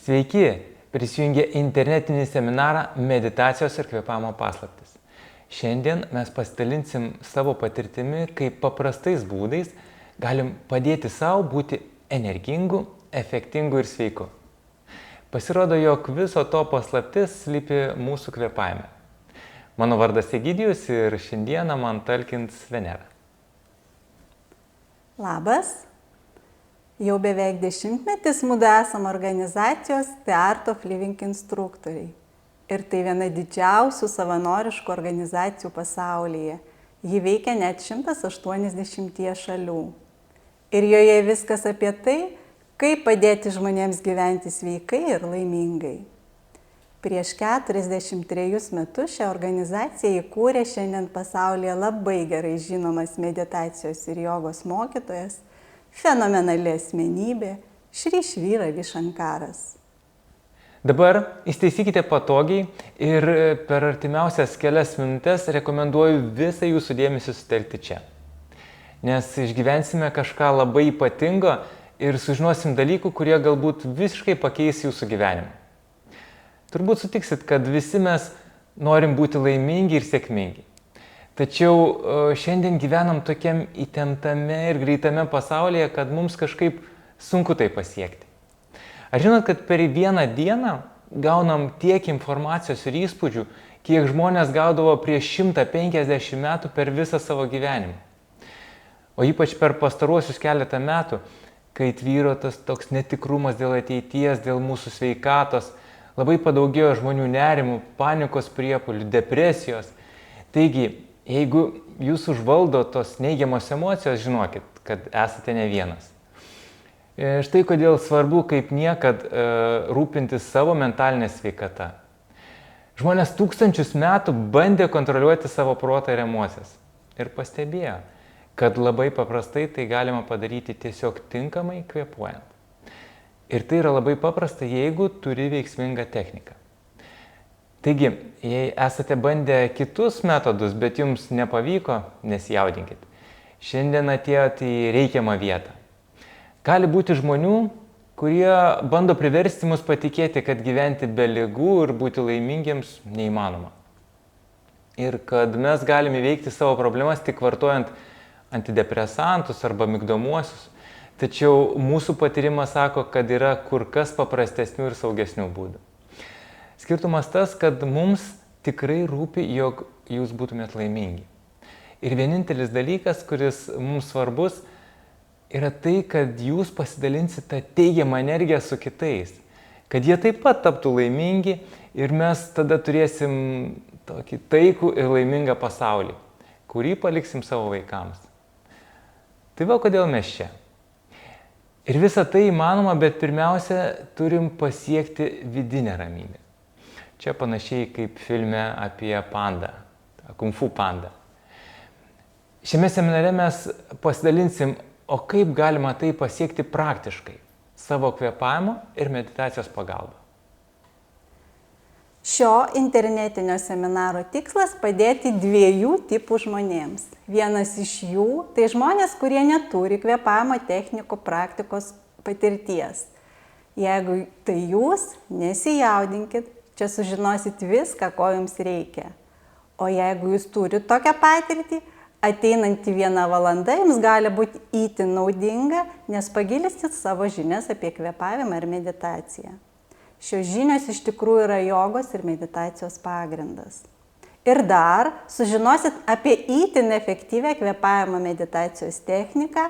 Sveiki, prisijungė internetinį seminarą Meditacijos ir kvėpavimo paslaptys. Šiandien mes pasidalinsim savo patirtimi, kaip paprastais būdais galim padėti savo būti energingu, efektingu ir sveiku. Pasirodo, jog viso to paslaptis slypi mūsų kvėpavime. Mano vardas Egidijus ir šiandieną man talkins Venera. Labas. Jau beveik 10 metus mudu esam organizacijos The Art of Living instruktoriai. Ir tai viena didžiausių savanoriškų organizacijų pasaulyje. Ji veikia net 180 šalių. Ir joje viskas apie tai, kaip padėti žmonėms gyventi sveikai ir laimingai. Prieš 43 metus šią organizaciją įkūrė šiandien pasaulyje labai gerai žinomas meditacijos ir jogos mokytojas, fenomenali asmenybė Šri Šri Ravi Šankaras. Dabar įsteisykite patogiai ir per artimiausias kelias minutės rekomenduoju visą jūsų dėmesį sutelkti čia. Nes išgyvensime kažką labai ypatingo ir sužinosim dalykų, kurie galbūt visiškai pakeis jūsų gyvenimą. Turbūt sutiksit, kad visi mes norim būti laimingi ir sėkmingi. Tačiau šiandien gyvenam tokiam įtemptame ir greitame pasaulyje, kad mums kažkaip sunku tai pasiekti. Ar žinot, kad per vieną dieną gaunam tiek informacijos ir įspūdžių, kiek žmonės gaudavo prieš 150 metų per visą savo gyvenimą? O ypač per pastaruosius keletą metų, kai tvyro tas toks netikrumas dėl ateities, dėl mūsų sveikatos, labai padaugėjo žmonių nerimų, panikos priepuolių, depresijos. Taigi, jeigu jūs užvaldo tos neigiamos emocijos, žinokit, kad esate ne vienas. Štai kodėl svarbu kaip niekad rūpintis savo mentalinę sveikatą. Žmonės tūkstančius metų bandė kontroliuoti savo protą ir emocijas. Ir pastebėjo, kad labai paprastai tai galima padaryti tiesiog tinkamai kvėpuojant. Ir tai yra labai paprasta, jeigu turi veiksmingą techniką. Taigi, jei esate bandę kitus metodus, bet jums nepavyko, nesijaudinkit. Šiandien atėjote į reikiamą vietą. Gali būti žmonių, kurie bando priversti mus patikėti, kad gyventi be ligų ir būti laimingiems neįmanoma. Ir kad mes galime įveikti savo problemas tik vartojant antidepresantus arba migdomuosius. Tačiau mūsų patyrimas sako, kad yra kur kas paprastesnių ir saugesnių būdų. Skirtumas tas, kad mums tikrai rūpi, jog jūs būtumėt laimingi. Ir vienintelis dalykas, kuris mums svarbus, yra tai, kad jūs pasidalinsite teigiamą energiją su kitais. Kad jie taip pat taptų laimingi ir mes tada turėsim tokį taikų ir laimingą pasaulį, kurį paliksim savo vaikams. Tai va, kodėl mes čia. Ir visa tai įmanoma, bet pirmiausia, turim pasiekti vidinę ramybę. Čia panašiai kaip filme apie pandą, Kung Fu pandą. Šiame seminare mes pasidalinsim, o kaip galima tai pasiekti praktiškai, savo kvėpavimo ir meditacijos pagalba. Šio internetinio seminaro tikslas padėti 2 tipų žmonėms. Vienas iš jų tai žmonės, kurie neturi kvėpavimo technikų praktikos patirties. Jeigu tai jūs, nesijaudinkit, čia sužinosit viską, ko jums reikia. O jeigu jūs turite tokią patirtį, ateinanti 1 valanda jums gali būti itin naudinga, nes pagilisit savo žinias apie kvėpavimą ir meditaciją. Šios žinios iš tikrųjų yra jogos ir meditacijos pagrindas. Ir dar sužinosit apie itin efektyvią kvėpavimo meditacijos techniką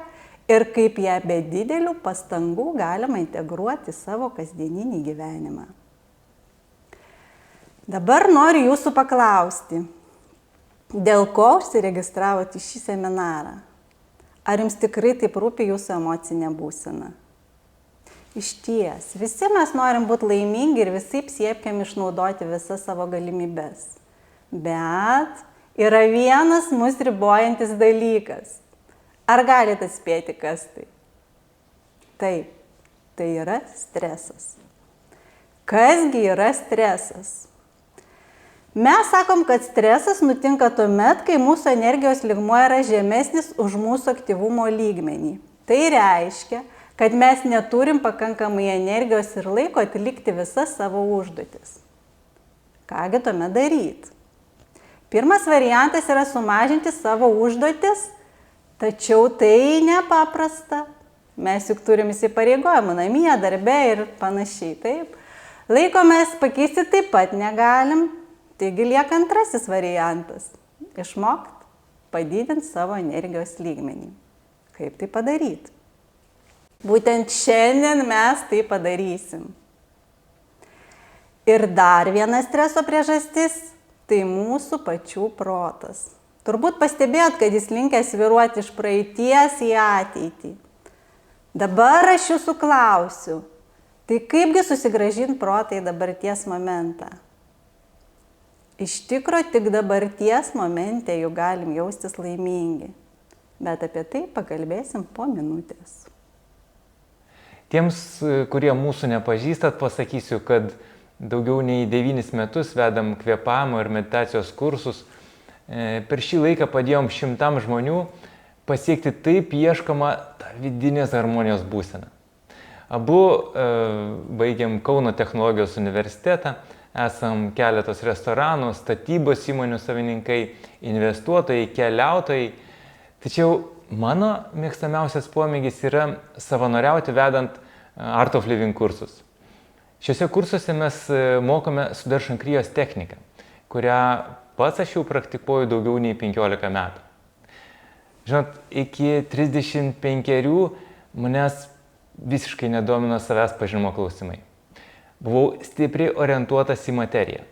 ir kaip ją be didelių pastangų galima integruoti į savo kasdieninį gyvenimą. Dabar noriu jūsų paklausti, dėl ko užsiregistravote į šį seminarą? Ar jums tikrai taip rūpi jūsų emocinė būsena? Išties, visi mes norim būti laimingi ir visaip siekiam išnaudoti visas savo galimybes. Bet yra vienas mus ribojantis dalykas. Ar galite atspėti, kas tai? Taip, tai yra stresas. Kasgi yra stresas? Mes sakom, kad stresas nutinka tuomet, kai mūsų energijos lygmuo yra žemesnis už mūsų aktyvumo lygmenį. Tai reiškia, kad mes neturim pakankamai energijos ir laiko atlikti visas savo užduotis. Kągi tuomet daryti? Pirmas variantas yra sumažinti savo užduotis, tačiau tai nepaprasta. Mes juk turim įsipareigojimų namie, darbe ir panašiai, taip. Laiko mes pakeisti taip pat negalim, taigi lieka antrasis variantas – išmokti padidinti savo energijos lygmenį. Kaip tai padaryti? Būtent šiandien mes tai padarysim. Ir dar viena streso priežastis – tai mūsų pačių protas. Turbūt pastebėjot, kad jis linkęs svyruoti iš praeities į ateitį. Dabar aš jūsų klausiu, tai kaipgi susigrąžinti protą į dabarties momentą? Iš tikro tik dabarties momente jau galim jaustis laimingi, bet apie tai pakalbėsim po minutės. Tiems, kurie mūsų nepažįstat, pasakysiu, kad daugiau nei 9 metus vedam kvėpavimo ir meditacijos kursus. Per šį laiką padėjom 100 žmonių pasiekti taip ieškomą tą vidinės harmonijos būseną. Abu baigėm Kauno technologijos universitetą, esam keletos restoranų, statybos įmonių savininkai, investuotojai, keliautojai. Tačiau mano mėgstamiausias pomėgis yra savanoriauti vedant Art of Living kursus. Šiuose kursuose mes mokome Sudarshan Kriyos techniką, kurią pats aš jau praktikuoju daugiau nei 15 metų. Žinot, iki 35 manęs visiškai nedomino savęs pažinimo klausimai. Buvau stipriai orientuotas į materiją.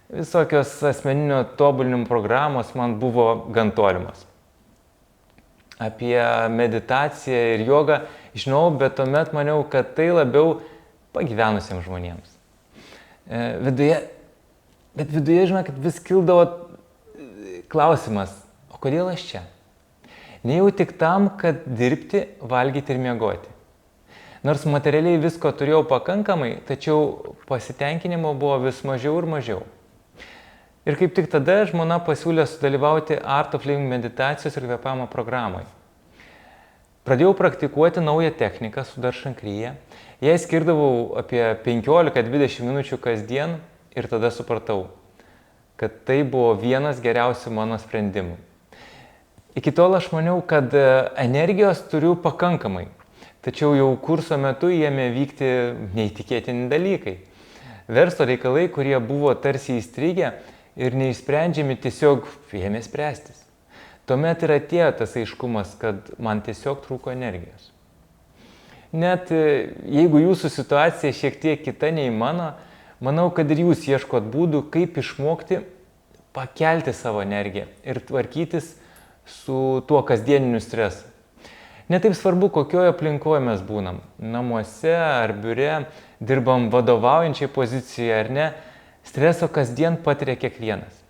Visokios asmeninio tobulinimo programos man buvo gan tolimos. Apie meditaciją ir jogą žinau, bet tuomet maniau, kad tai labiau pagyvenusiems žmonėms. Viduje, žinok, vis kildavo klausimas, o kodėl aš čia? Nejau tik tam, kad dirbti, valgyti ir miegoti. Nors materialiai visko turėjau pakankamai, tačiau pasitenkinimo buvo vis mažiau ir mažiau. Ir kaip tik tada žmona pasiūlė sudalyvauti Art of Living meditacijos ir kvėpavimo programoje. Pradėjau praktikuoti naują techniką Sudarshan Kriya. Jai skirdavau apie 15-20 minučių kasdien ir tada supratau, kad tai buvo vienas geriausių mano sprendimų. Iki tol aš maniau, kad energijos turiu pakankamai, tačiau jau kurso metu ėmė vykti neįtikėtini dalykai. Verslo reikalai, kurie buvo tarsi įstrigę ir neišsprendžiami, tiesiog ėmė spręstis. Tuomet ir atėjo tas aiškumas, kad man tiesiog trūko energijos. Net jeigu jūsų situacija šiek tiek kita nei mano, manau, kad ir jūs ieškot būdų, kaip išmokti pakelti savo energiją ir tvarkytis su tuo kasdieniniu stresu. Netaip svarbu, kokioje aplinkoje mes būnam. Namuose ar biure, dirbam vadovaujančiai pozicijoje ar ne, streso kasdien patiria kiekvienas.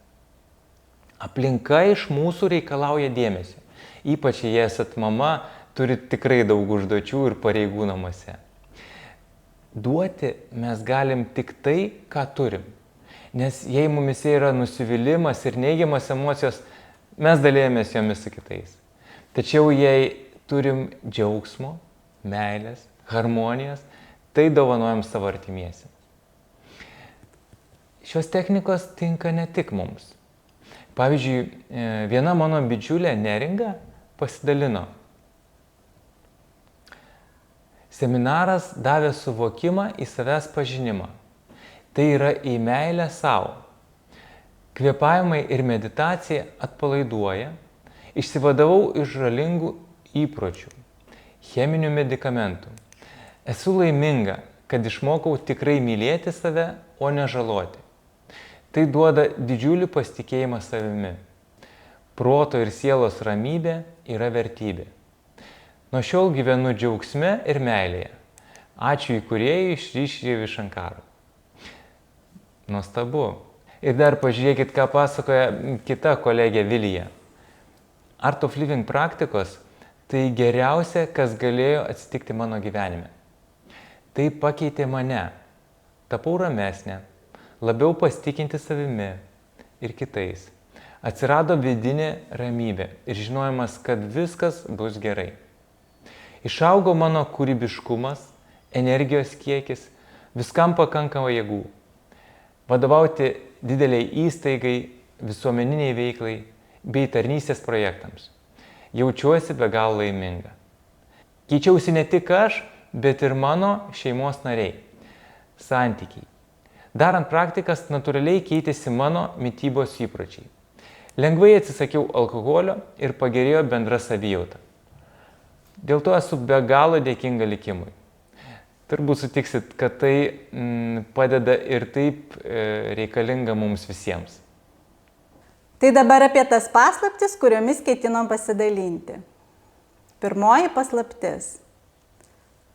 Aplinka iš mūsų reikalauja dėmesio. Ypač jei esat mama, turit tikrai daug užduočių ir pareigų namuose. Duoti mes galim tik tai, ką turim. Nes jei mumise yra nusivylimas ir neigiamas emocijos, mes dalėjomės jomis su kitais. Tačiau jei turim džiaugsmo, meilės, harmonijos, tai dovanojam savo artimiesiems. Šios technikos tinka ne tik mums. Pavyzdžiui, viena mano bičiulė Neringa pasidalino. Seminaras davė suvokimą į savęs pažinimą. Tai yra į meilę savo. Kvėpavimai ir meditacija atpalaiduoja, išsivadavau iš žalingų įpročių, cheminių medikamentų. Esu laiminga, kad išmokau tikrai mylėti save, o ne žaloti. Tai duoda didžiulį pasitikėjimą savimi. Proto ir sielos ramybė yra vertybė. Nuo šiol gyvenu džiaugsme ir meilėje. Ačiū įkūrėjui Šri Šri Ravi Šankarui. Nuostabu. Ir dar pažiūrėkit, ką pasakoja kita kolegė Vilija. Art of Living praktikos tai geriausia, kas galėjo atsitikti mano gyvenime. Tai pakeitė mane. Tapau ramesnė, labiau pasitikinti savimi ir kitais. Atsirado vidinė ramybė ir žinojimas, kad viskas bus gerai. Išaugo mano kūrybiškumas, energijos kiekis, viskam pakankama jėgų. Vadovauti dideliai įstaigai, visuomeniniai veiklai bei tarnystės projektams. Jaučiuosi be galo laiminga. Keičiausi ne tik aš, bet ir mano šeimos nariai. Santykiai. Darant praktikas, natūraliai keitėsi mano mitybos įpročiai. Lengvai atsisakiau alkoholio ir pagerėjo bendra savijauta. Dėl to esu be galo dėkinga likimui. Turbūt sutiksit, kad tai padeda ir taip reikalinga mums visiems. Tai dabar apie tas paslaptis, kuriomis ketinom pasidalinti. Pirmoji paslaptis.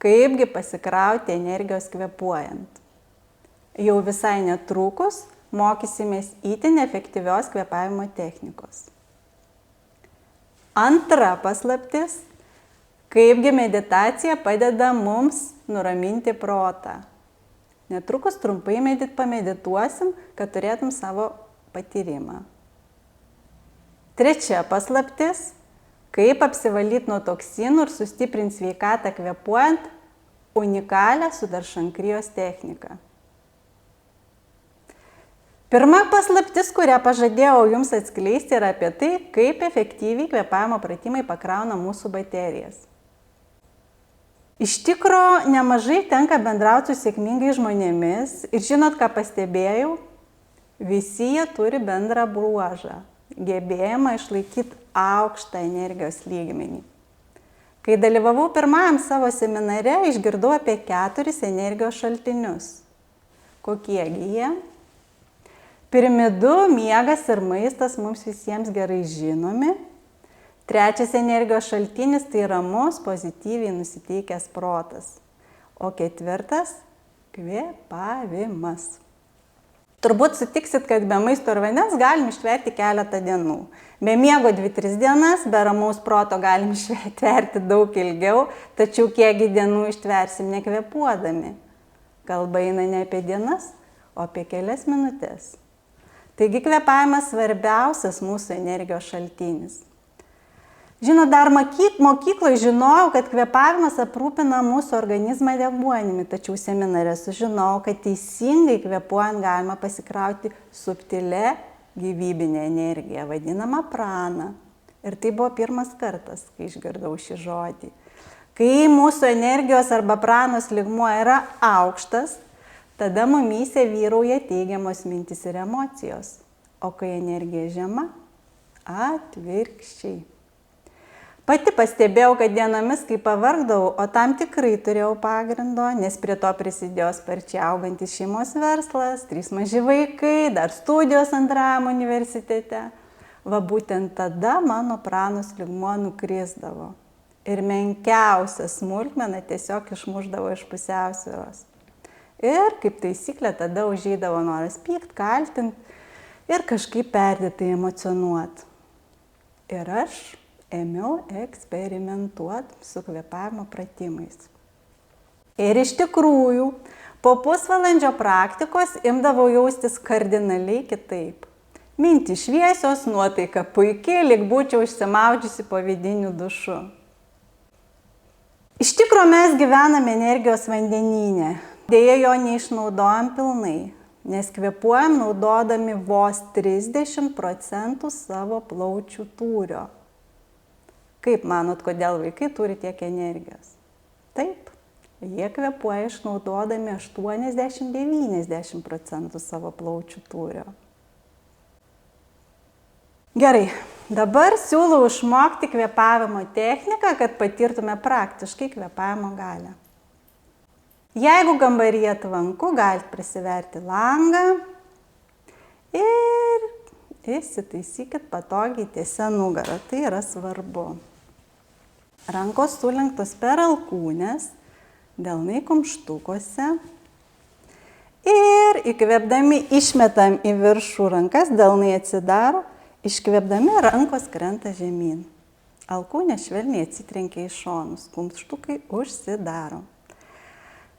Kaipgi pasikrauti energijos kvėpuojant. Jau visai netrukus mokysimės itin efektyvios kvėpavimo technikos. Antra paslaptis. Kaipgi meditacija padeda mums nuraminti protą. Netrukus trumpai pamedituosim, kad turėtum savo patyrimą. Trečia paslaptis. Kaip apsivalyti nuo toksinų ir sustiprinti sveikatą kvėpuojant unikalią sudaršankrijos techniką. Pirma paslaptis, kurią pažadėjau jums atskleisti, yra apie tai, kaip efektyviai kvėpavimo pratimai pakrauna mūsų baterijas. Iš tikro, nemažai tenka bendrauti su sėkmingais žmonėmis ir žinot, ką pastebėjau? Visi jie turi bendrą bruožą – gebėjimą išlaikyti aukštą energijos lygmenį. Kai dalyvavau pirmajam savo seminare, išgirdau apie 4 energijos šaltinius. Kokiegi jie? Pirmi 2 – miegas ir maistas mums visiems gerai žinomi. Trečias energijos šaltinis – tai ramus, pozityviai nusiteikęs protas. O 4 – kvėpavimas. Turbūt sutiksit, kad be maisto ir vandens galim ištverti keletą dienų. Be miego 2-3 dienas, be ramaus proto galim ištverti daug ilgiau, tačiau kiekgi dienų ištversim nekvėpuodami. Kalba eina ne apie dienas, o apie kelias minutės. Taigi kvėpavimas svarbiausias mūsų energijos šaltinis. Žinot, dar mokykloje žinojau, kad kvėpavimas aprūpina mūsų organizmą deguonimi, tačiau seminare sužinojau, kad teisingai kvėpuojant galima pasikrauti subtilę gyvybinę energiją, vadinamą praną. Ir tai buvo pirmas kartas, kai išgirdau šį žodį. Kai mūsų energijos arba pranos lygmuo yra aukštas, tada mumyse vyrauja teigiamos mintys ir emocijos. O kai energija žema, atvirkščiai. Pati pastebėjau, kad dienomis, kai pavargdavau, o tam tikrai turėjau pagrindo, nes prie to prisidėjo sparčiai augantis šeimos verslas, 3 maži vaikai, dar studijos antrajam universitete. Va būtent tada mano pranos lygmuo nukrisdavo. Ir menkiausia smulkmena tiesiog išmušdavo iš pusiausvyros. Ir kaip taisyklė tada užeidavo noras pykt, kaltint ir kažkaip perdėtai emocionuot. Ir aš ėmiau eksperimentuoti su kvėpavimo pratimais. Ir iš tikrųjų, po pusvalandžio praktikos imdavau jaustis kardinaliai kitaip. Mintys šviesios, nuotaika puikiai, lyg būčiau išsimaudžiusi po vidiniu dušu. Iš tikro mes gyvename energijos vandenyne. Deja, jo neišnaudojam pilnai, nes kvėpuojam naudodami vos 30% savo plaučių tūrio. Kaip manot, kodėl vaikai turi tiek energijos? Taip, jie kvėpuoja išnaudodami 80-90% savo plaučių tūrio. Gerai, dabar siūlau išmokti kvėpavimo techniką, kad patirtume praktiškai kvėpavimo galią. Jeigu kambaryje tvanku, galite prisiverti langą ir įsitaisykit patogiai tiesia nugarą, tai yra svarbu. Rankos sulenktos per alkūnes, delnai kumštukuose ir įkvėpdami išmetam į viršų rankas, delnai atsidaro, iškvėpdami rankos krenta žemyn. Alkūnė švelniai atsitrenkia į šonus, kumštukai užsidaro.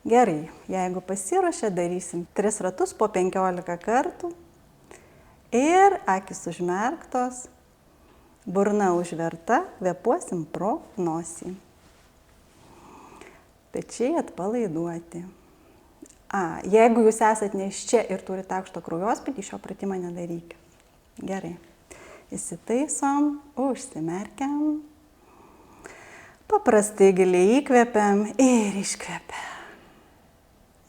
Gerai, jeigu pasiruošę, darysim 3 ratus po 15 kartų ir akys užmerktos. Burna užverta, kvėpuosim pro nosį. pečiai atpalaiduoti. Jeigu jūs esat nėščia ir turite aukštą kraujospūdį, šio pratimo nedarykit. Gerai. Įsitaisom, užsimerkiam. Paprastai giliai įkvepiam ir iškvepiam.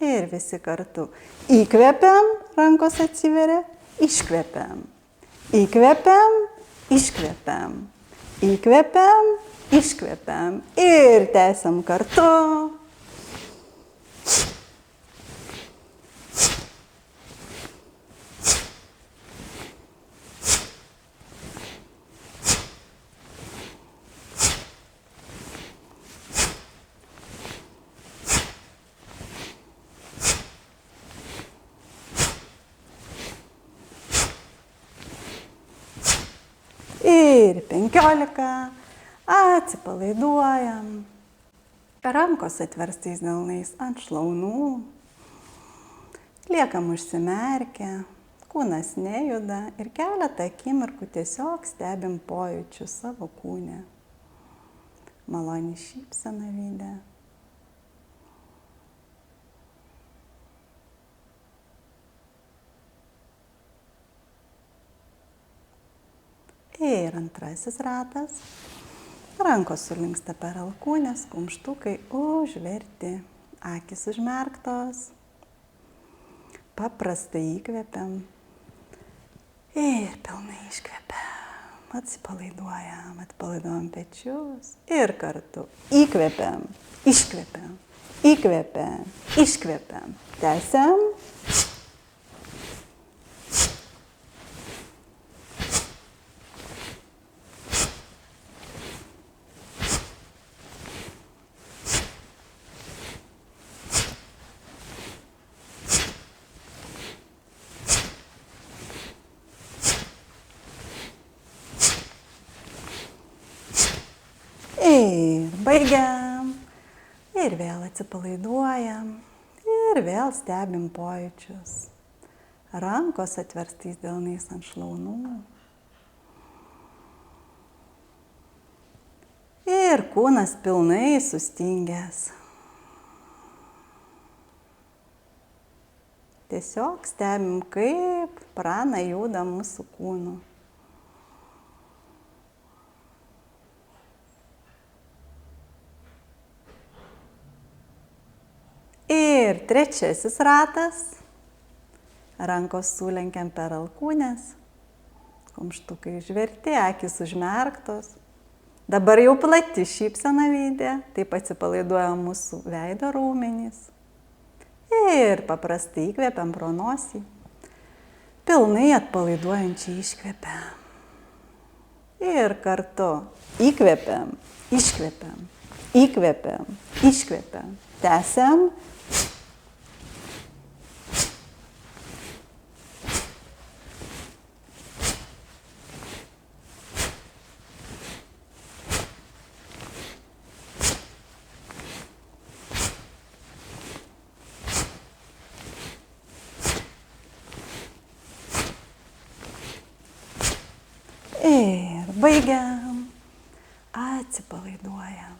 Ir visi kartu. Įkvepiam, rankos atsiveria, iškvepiam. Įkvepiam, iškvepiam. Įkvepiam, iškvepiam. Ir tęsiam kartu. Ir 15, atsipalaiduojam, rankos atverstais delnais ant šlaunų, liekam užsimerkę, kūnas nejuda ir keletą akimirkų tiesiog stebim pojūčius savo kūne. Maloni šypsena veide. Ir antrasis ratas. Rankos sulinksta per alkūnes, kumštukai užverti, akys užmerktos. Paprastai įkvepiam ir pilnai iškvepiam. Atpalaiduojam pečius ir kartu įkvepiam, iškvepiam, įkvepiam, iškvepiam. Tęsiam. Ir baigiam. Ir vėl atsipalaiduojam. Ir vėl stebim pojūčius. Rankos atverstais delnais ant šlaunų. Ir kūnas pilnai sustingęs. Tiesiog stebim, kaip prana juda mūsų kūnu. Ir trečiasis ratas. Rankos sulenkiam per alkūnes. Kumštukai užverti, akys užmerktos. Dabar jau plati šypsena veide, taip atsipalaiduoja mūsų veido raumenys. Ir paprastai įkvepiam pro nosį. Pilnai atpalaiduojančiai iškvepiam. Ir kartu įkvepiam, iškvepiam, įkvepiam, iškvepiam. Tęsiam. Ir baigiam. Atsipalaiduojam.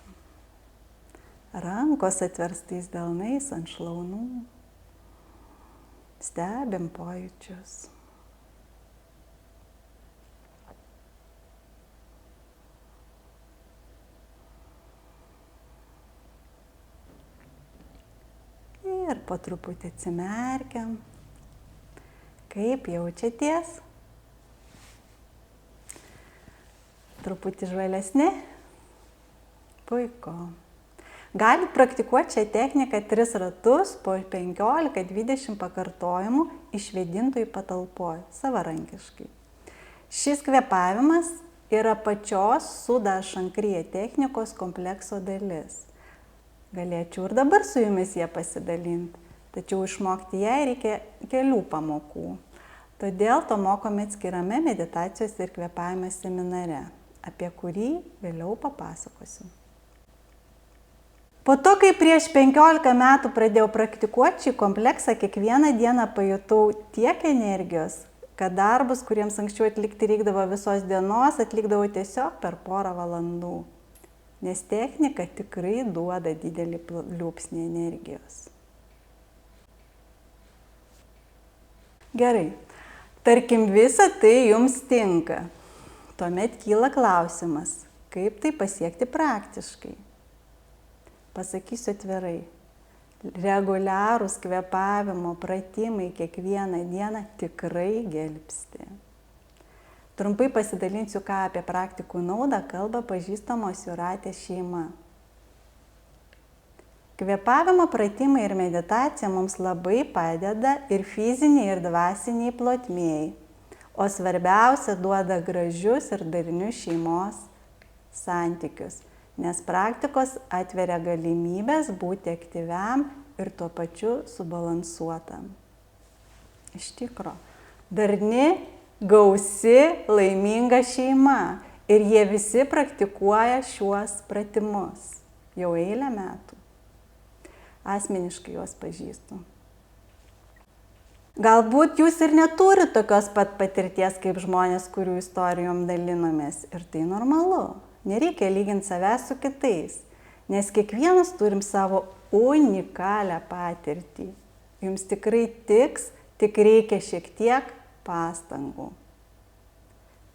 Rankos atverstais delnais ant šlaunų. Stebim pojūčius. Ir po truputį atsimerkiam. Kaip jaučiatės? Truputį žvalesni? Puiku. Galit praktikuoti šią techniką 3 ratus po 15-20 pakartojimų išvėdintojų patalpoj, savarankiškai. Šis kvėpavimas yra pačios Sudha Shankriya technikos komplekso dalis. Galėčiau ir dabar su jumis ją pasidalinti, tačiau išmokti ją reikia kelių pamokų. Todėl to mokome atskirame meditacijos ir kvėpavimo seminare, apie kurį vėliau papasakosiu. Po to, kai prieš 15 metų pradėjau praktikuoti šį kompleksą, kiekvieną dieną pajutau tiek energijos, kad darbus, kuriems anksčiau atlikti reikdavo visos dienos, atlikdavau tiesiog per porą valandų. nes technika tikrai duoda didelį pliūpsnį energijos. Gerai, tarkim visa tai jums tinka. Tuomet kyla klausimas, kaip tai pasiekti praktiškai. Pasakysiu atvirai. Reguliarūs kvėpavimo pratimai kiekvieną dieną tikrai gelbsti. Trumpai pasidalinsiu, ką apie praktikų naudą kalba pažįstamos Jūratės šeima. Kvėpavimo pratimai ir meditacija mums labai padeda ir fiziniai, ir dvasiniai plotmėj, o svarbiausia duoda gražius ir darnius šeimos santykius. Nes praktikos atveria galimybės būti aktyviam ir tuo pačiu subalansuotam. Iš tikro, darni, gausi, laiminga šeima ir jie visi praktikuoja šiuos pratimus jau eilę metų. Asmeniškai juos pažįstu. Galbūt jūs ir neturite tokios pat patirties kaip žmonės, kurių istorijom dalinomės, ir tai normalu. Nereikia lyginti savęs su kitais, nes kiekvienas turim savo unikalią patirtį. Jums tikrai tiks, tik reikia šiek tiek pastangų.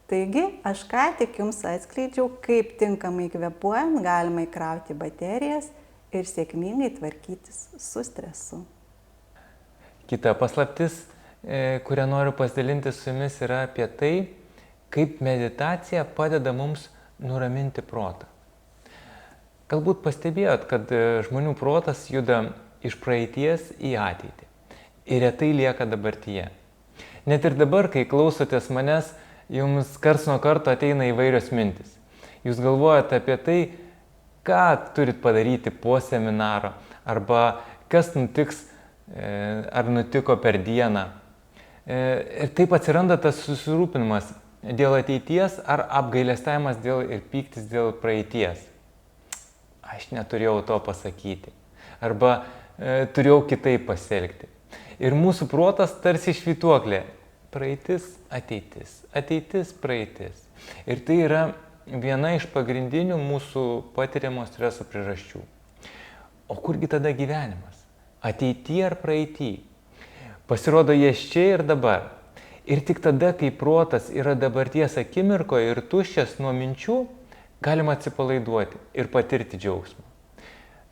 Taigi, aš ką tik jums atskleidžiau, kaip tinkamai kvėpuojant galima įkrauti baterijas ir sėkmingai tvarkytis su stresu. Kita paslaptis, kurią noriu pasidalinti su jumis, yra apie tai, kaip meditacija padeda mums nuraminti protą. Galbūt pastebėjot, kad žmonių protas juda iš praeities į ateitį ir retai lieka dabartyje. Net ir dabar, kai klausotės manęs, jums karts nuo karto ateina įvairios mintis. Jūs galvojate apie tai, ką turit padaryti po seminaro, arba kas nutiks ar nutiko per dieną. Ir taip atsiranda tas susirūpinimas dėl ateities ar apgailestavimas ir pyktis dėl praeities. Aš neturėjau to pasakyti. Arba turėjau kitaip pasielgti. Ir mūsų protas tarsi švytuoklė. Praeitis, ateitis. Ateitis, praeitis. Ir tai yra viena iš pagrindinių mūsų patiriamo streso priežasčių. O kurgi tada gyvenimas? Ateity ar praeity? Pasirodo, jie čia ir dabar. Ir tik tada, kai protas yra dabarties akimirkoje ir tuščias nuo minčių, galima atsipalaiduoti ir patirti džiaugsmą.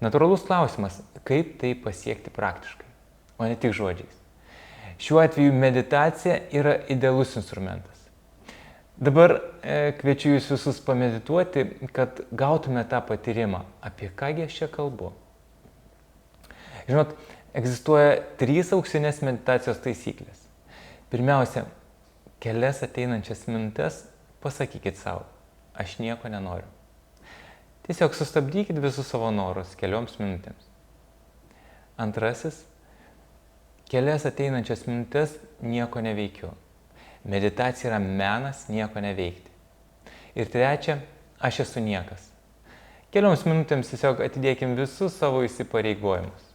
Natūralus klausimas, kaip tai pasiekti praktiškai, o ne tik žodžiais. Šiuo atveju meditacija yra idealus instrumentas. Dabar kviečiu jūs visus pamedituoti, kad gautume tą patyrimą, apie kągi aš čia kalbu. Žinot, egzistuoja 3 auksinės meditacijos taisyklės. Pirmiausia, kelias ateinančias minutes pasakykit savo, aš nieko nenoriu. Tiesiog sustabdykit visus savo norus kelioms minutėms. Antrasis, kelias ateinančias minutes nieko neveikiu. Meditacija yra menas nieko neveikti. Ir trečia, aš esu niekas. Kelioms minutėms tiesiog atidėkim visus savo įsipareigojimus.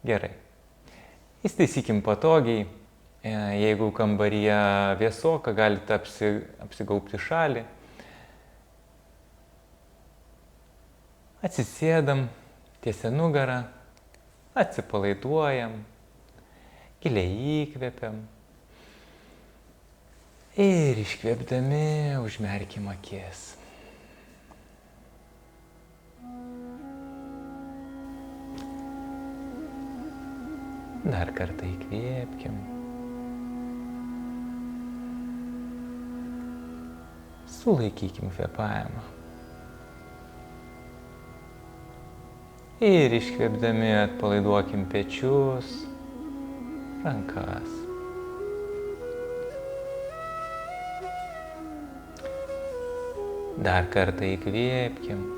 Gerai. Įstaisykim patogiai. Jeigu kambaryje vėsoka, galite apsigaubti šalį. Atsisėdam, tiesia nugarą, atsipalaiduojam, giliai įkvepiam ir iškvėpdami užmerkim akis. Dar kartą įkvėpkim. Sulaikykim kvėpavimą. Ir iškvėpdami atpalaiduokim pečius, rankas. Dar kartą įkvėpkim.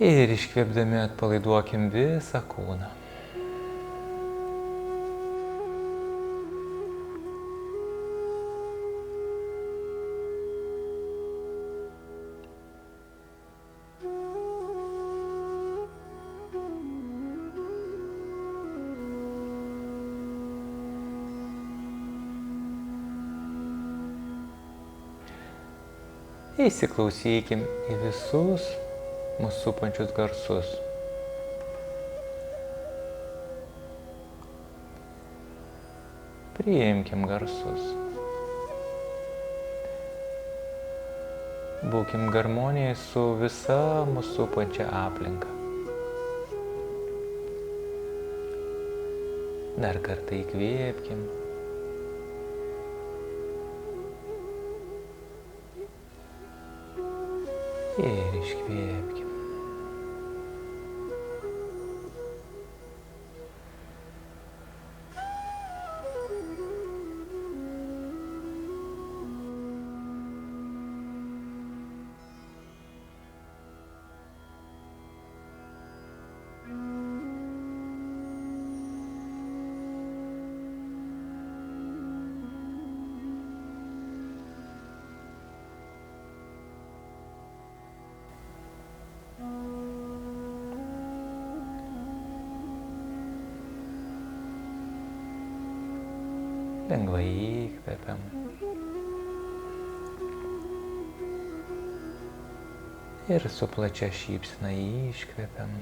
Ir iškvėpdami atpalaiduokim visą kūną. Įsiklausykim į visus mūsų supančius garsus. Priimkim garsus. Būkim harmonijai su visa mūsų supančia aplinka. Dar kartą įkvėpkim. Ir iškvėpkim. Lengvai įkvepiam. Ir su plačia šypsena iškvepiam.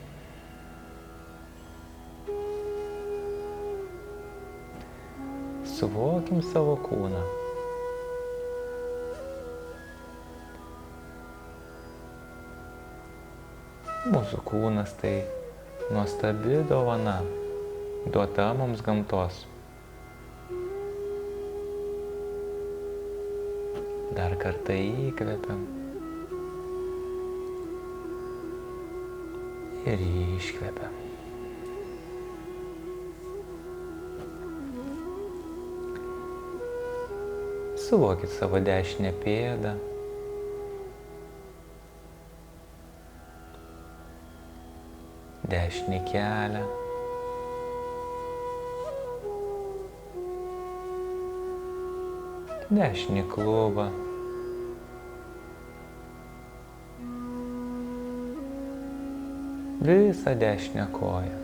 Suvokim savo kūną. Mūsų kūnas tai nuostabi dovana, duota mums gamtos. Dar kartą įkvepiam ir iškvepiam. Suvokit savo dešinę pėdą. Dešinį kelią. Dešinį klubą. Visą dešinę koją.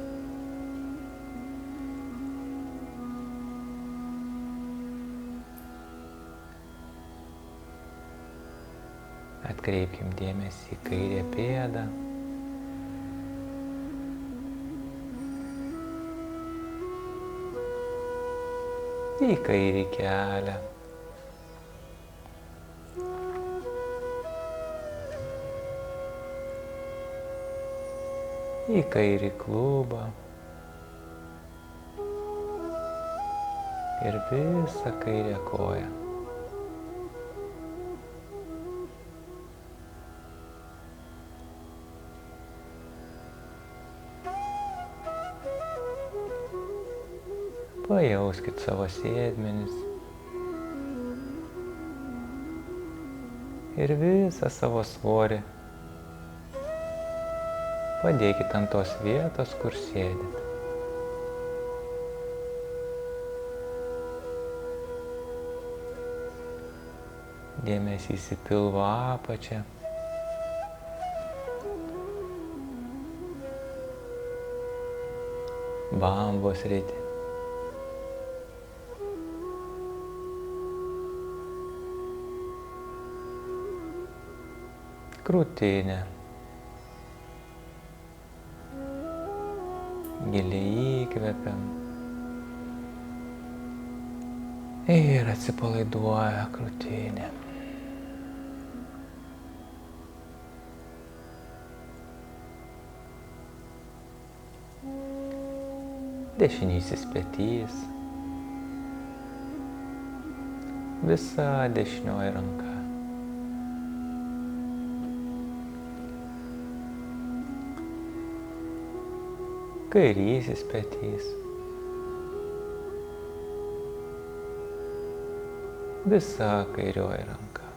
Atkreipkim dėmesį į kairę pėdą. Į kairį kelią. Į kairį klubą ir visą kairę koją. Pajauskit savo sėdmenis ir visą savo svorį padėkit ant tos vietos, kur sėdit. Dėmesys į pilvo apačią. Bambos sritį. Krūtinę. Giliai įkvepiam ir atsipalaiduoja krūtinė. Dešinysis petys, visa dešinioji ranka. Kairysis petys, visa kairioji ranka.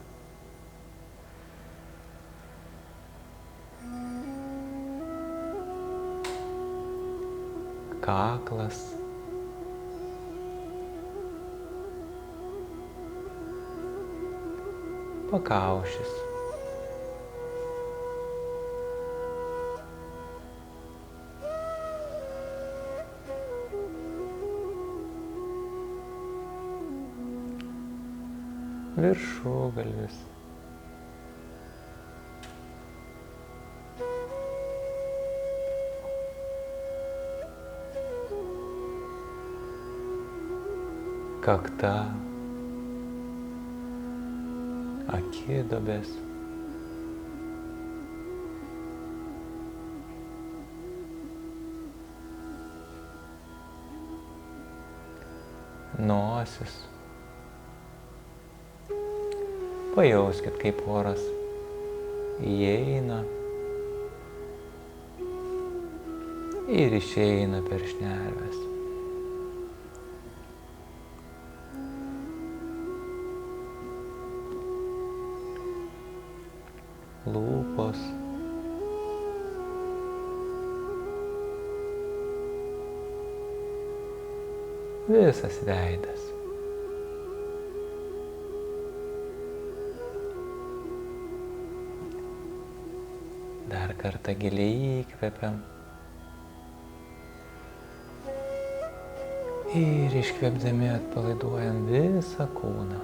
Kaklas, pakaušis, viršugalvis, kakta, akidobės. Nosis. Pajauskit, kaip oras įeina ir išeina per šnerves. Lūpos. Visas veidas. Dar kartą giliai įkvepiam. Ir iškvėpdami atpalaiduojam visą kūną.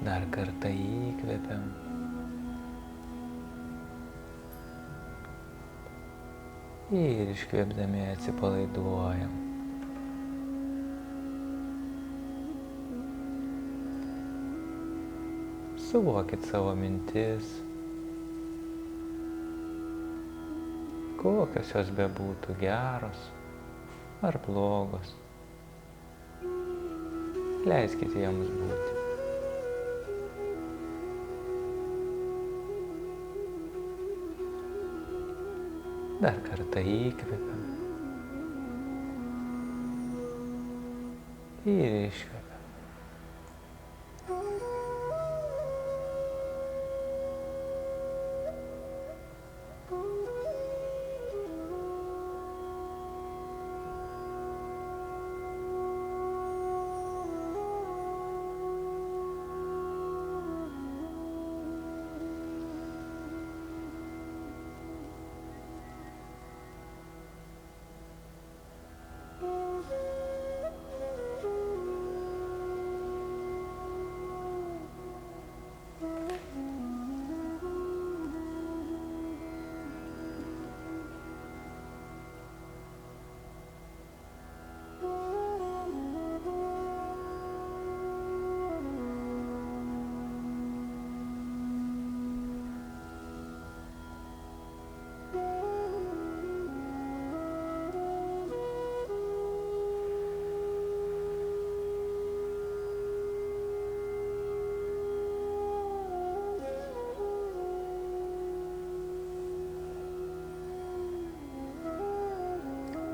Dar kartą įkvepiam. Ir iškvėpdami atsipalaiduojam. Suvokit savo mintis, kokios jos bebūtų, geros ar blogos. Leiskite jiems būti. Dar kartą įkvepiam ir iškvepiam.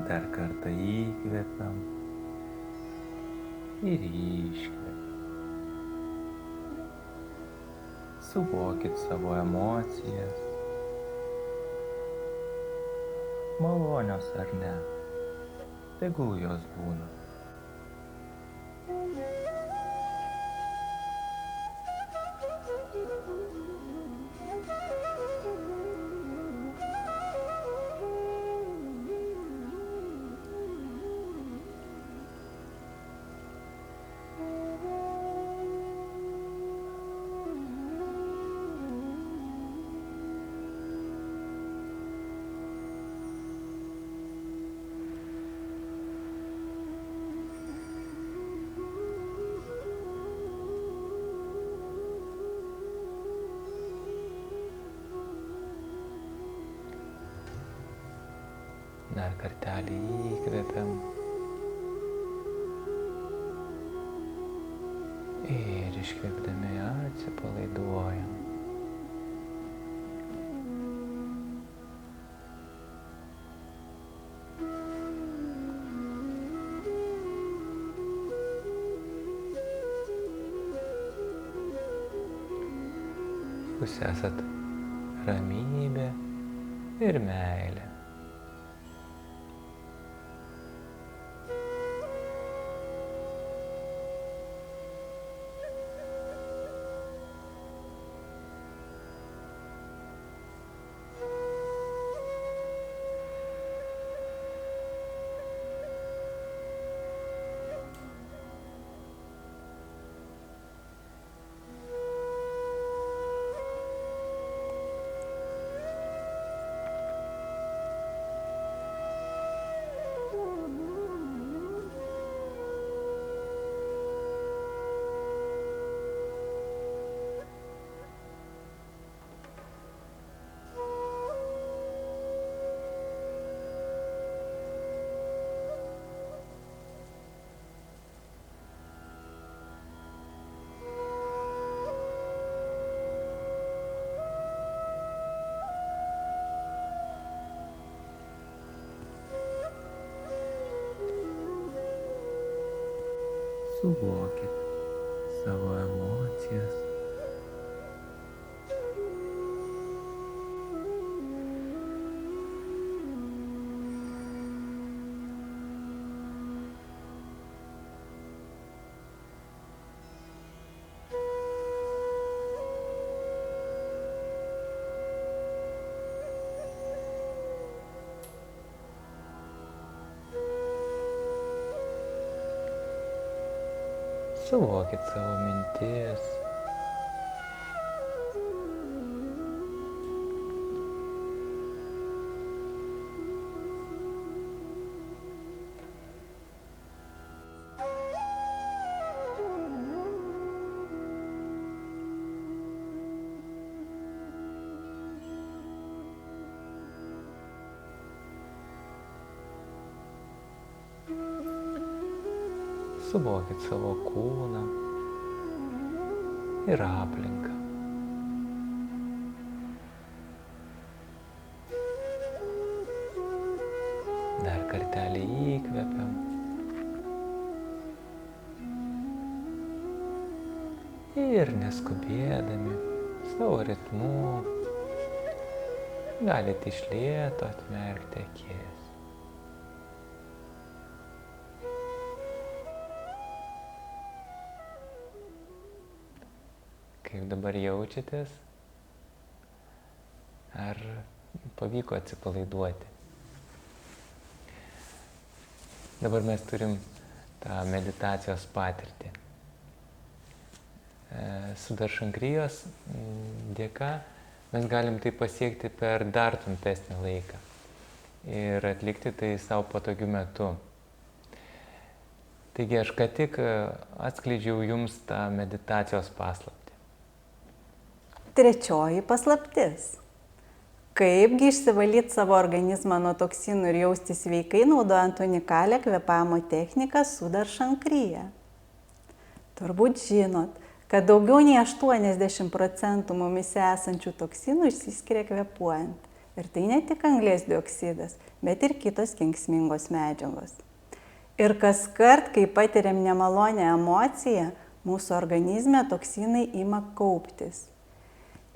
Dar kartą įkvepiam ir iškvepiam. Suvokit savo emocijas, malonios ar ne, tegul jos būna. Dar kartelį įkvepiam. Ir iškvėpdami atsipalaiduojam. Jūs esat ramybė ir meilė. Suvokit savo emocijas. Suvokit savo mintis. Suvokit savo kūną ir aplinką. Dar kartelį įkvepiam. Ir neskubėdami savo ritmu galite iš lėto atmerkti akis. Kaip dabar jaučiatės? Ar pavyko atsipalaiduoti? Dabar mes turim tą meditacijos patirtį. Sudarshankrijos dėka mes galim tai pasiekti per dar trumpesnį laiką ir atlikti tai savo patogiu metu. Taigi aš ką tik atskleidžiau jums tą meditacijos paslaptį. Trečioji paslaptis. Kaipgi išsivalyti savo organizmą nuo toksinų ir jaustis sveikai naudojant unikalią kvėpavimo techniką Sudarshankrija. Turbūt žinot, kad daugiau nei 80% mumise esančių toksinų išsiskiria kvėpuojant. Ir tai ne tik anglies dioksidas, bet ir kitos kenksmingos medžiagos. Ir kaskart, kai patiriam nemalonę emociją, mūsų organizme toksinai ima kauptis.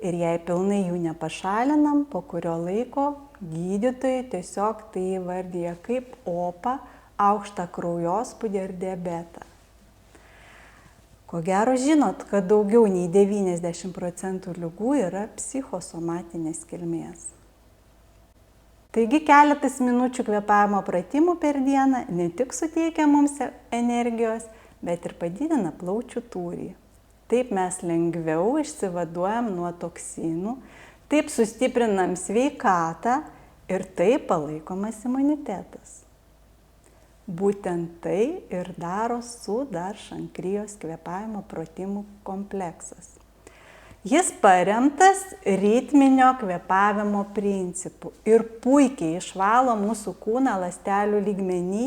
Ir jei pilnai jų nepašalinam, po kurio laiko gydytojai tiesiog tai įvardyja kaip opą, aukštą kraujospūdį ir diabetą. Ko gero žinot, kad daugiau nei 90% ligų yra psichosomatinės kilmės. Taigi keletas minučių kvėpavimo pratimų per dieną ne tik suteikia mums energijos, bet ir padidina plaučių tūrį. Taip mes lengviau išsivaduojam nuo toksinų, taip sustiprinam sveikatą ir taip palaikomas imunitetas. Būtent tai ir daro Sudarshankrijos kvėpavimo pratimų kompleksas. Jis paremtas ritminio kvėpavimo principu ir puikiai išvalo mūsų kūną ląstelių lygmenį,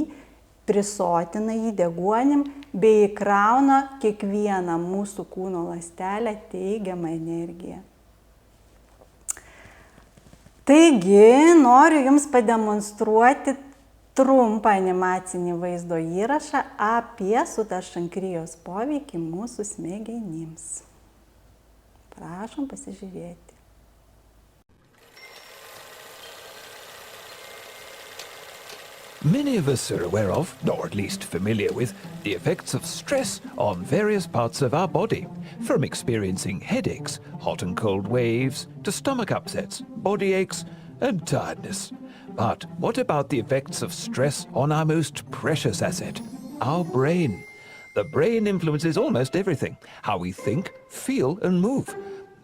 prisotina jį deguonim bei įkrauna kiekvieną mūsų kūno ląstelę teigiamą energiją. Taigi, noriu Jums pademonstruoti trumpą animacinį vaizdo įrašą apie sutaršankrijos poveikį mūsų smegenims. Prašom pasižiūrėti. Many of us are aware of, or at least familiar with, the effects of stress on various parts of our body, from experiencing headaches, hot and cold waves, to stomach upsets, body aches, and tiredness. But what about the effects of stress on our most precious asset, our brain? The brain influences almost everything, how we think, feel, and move.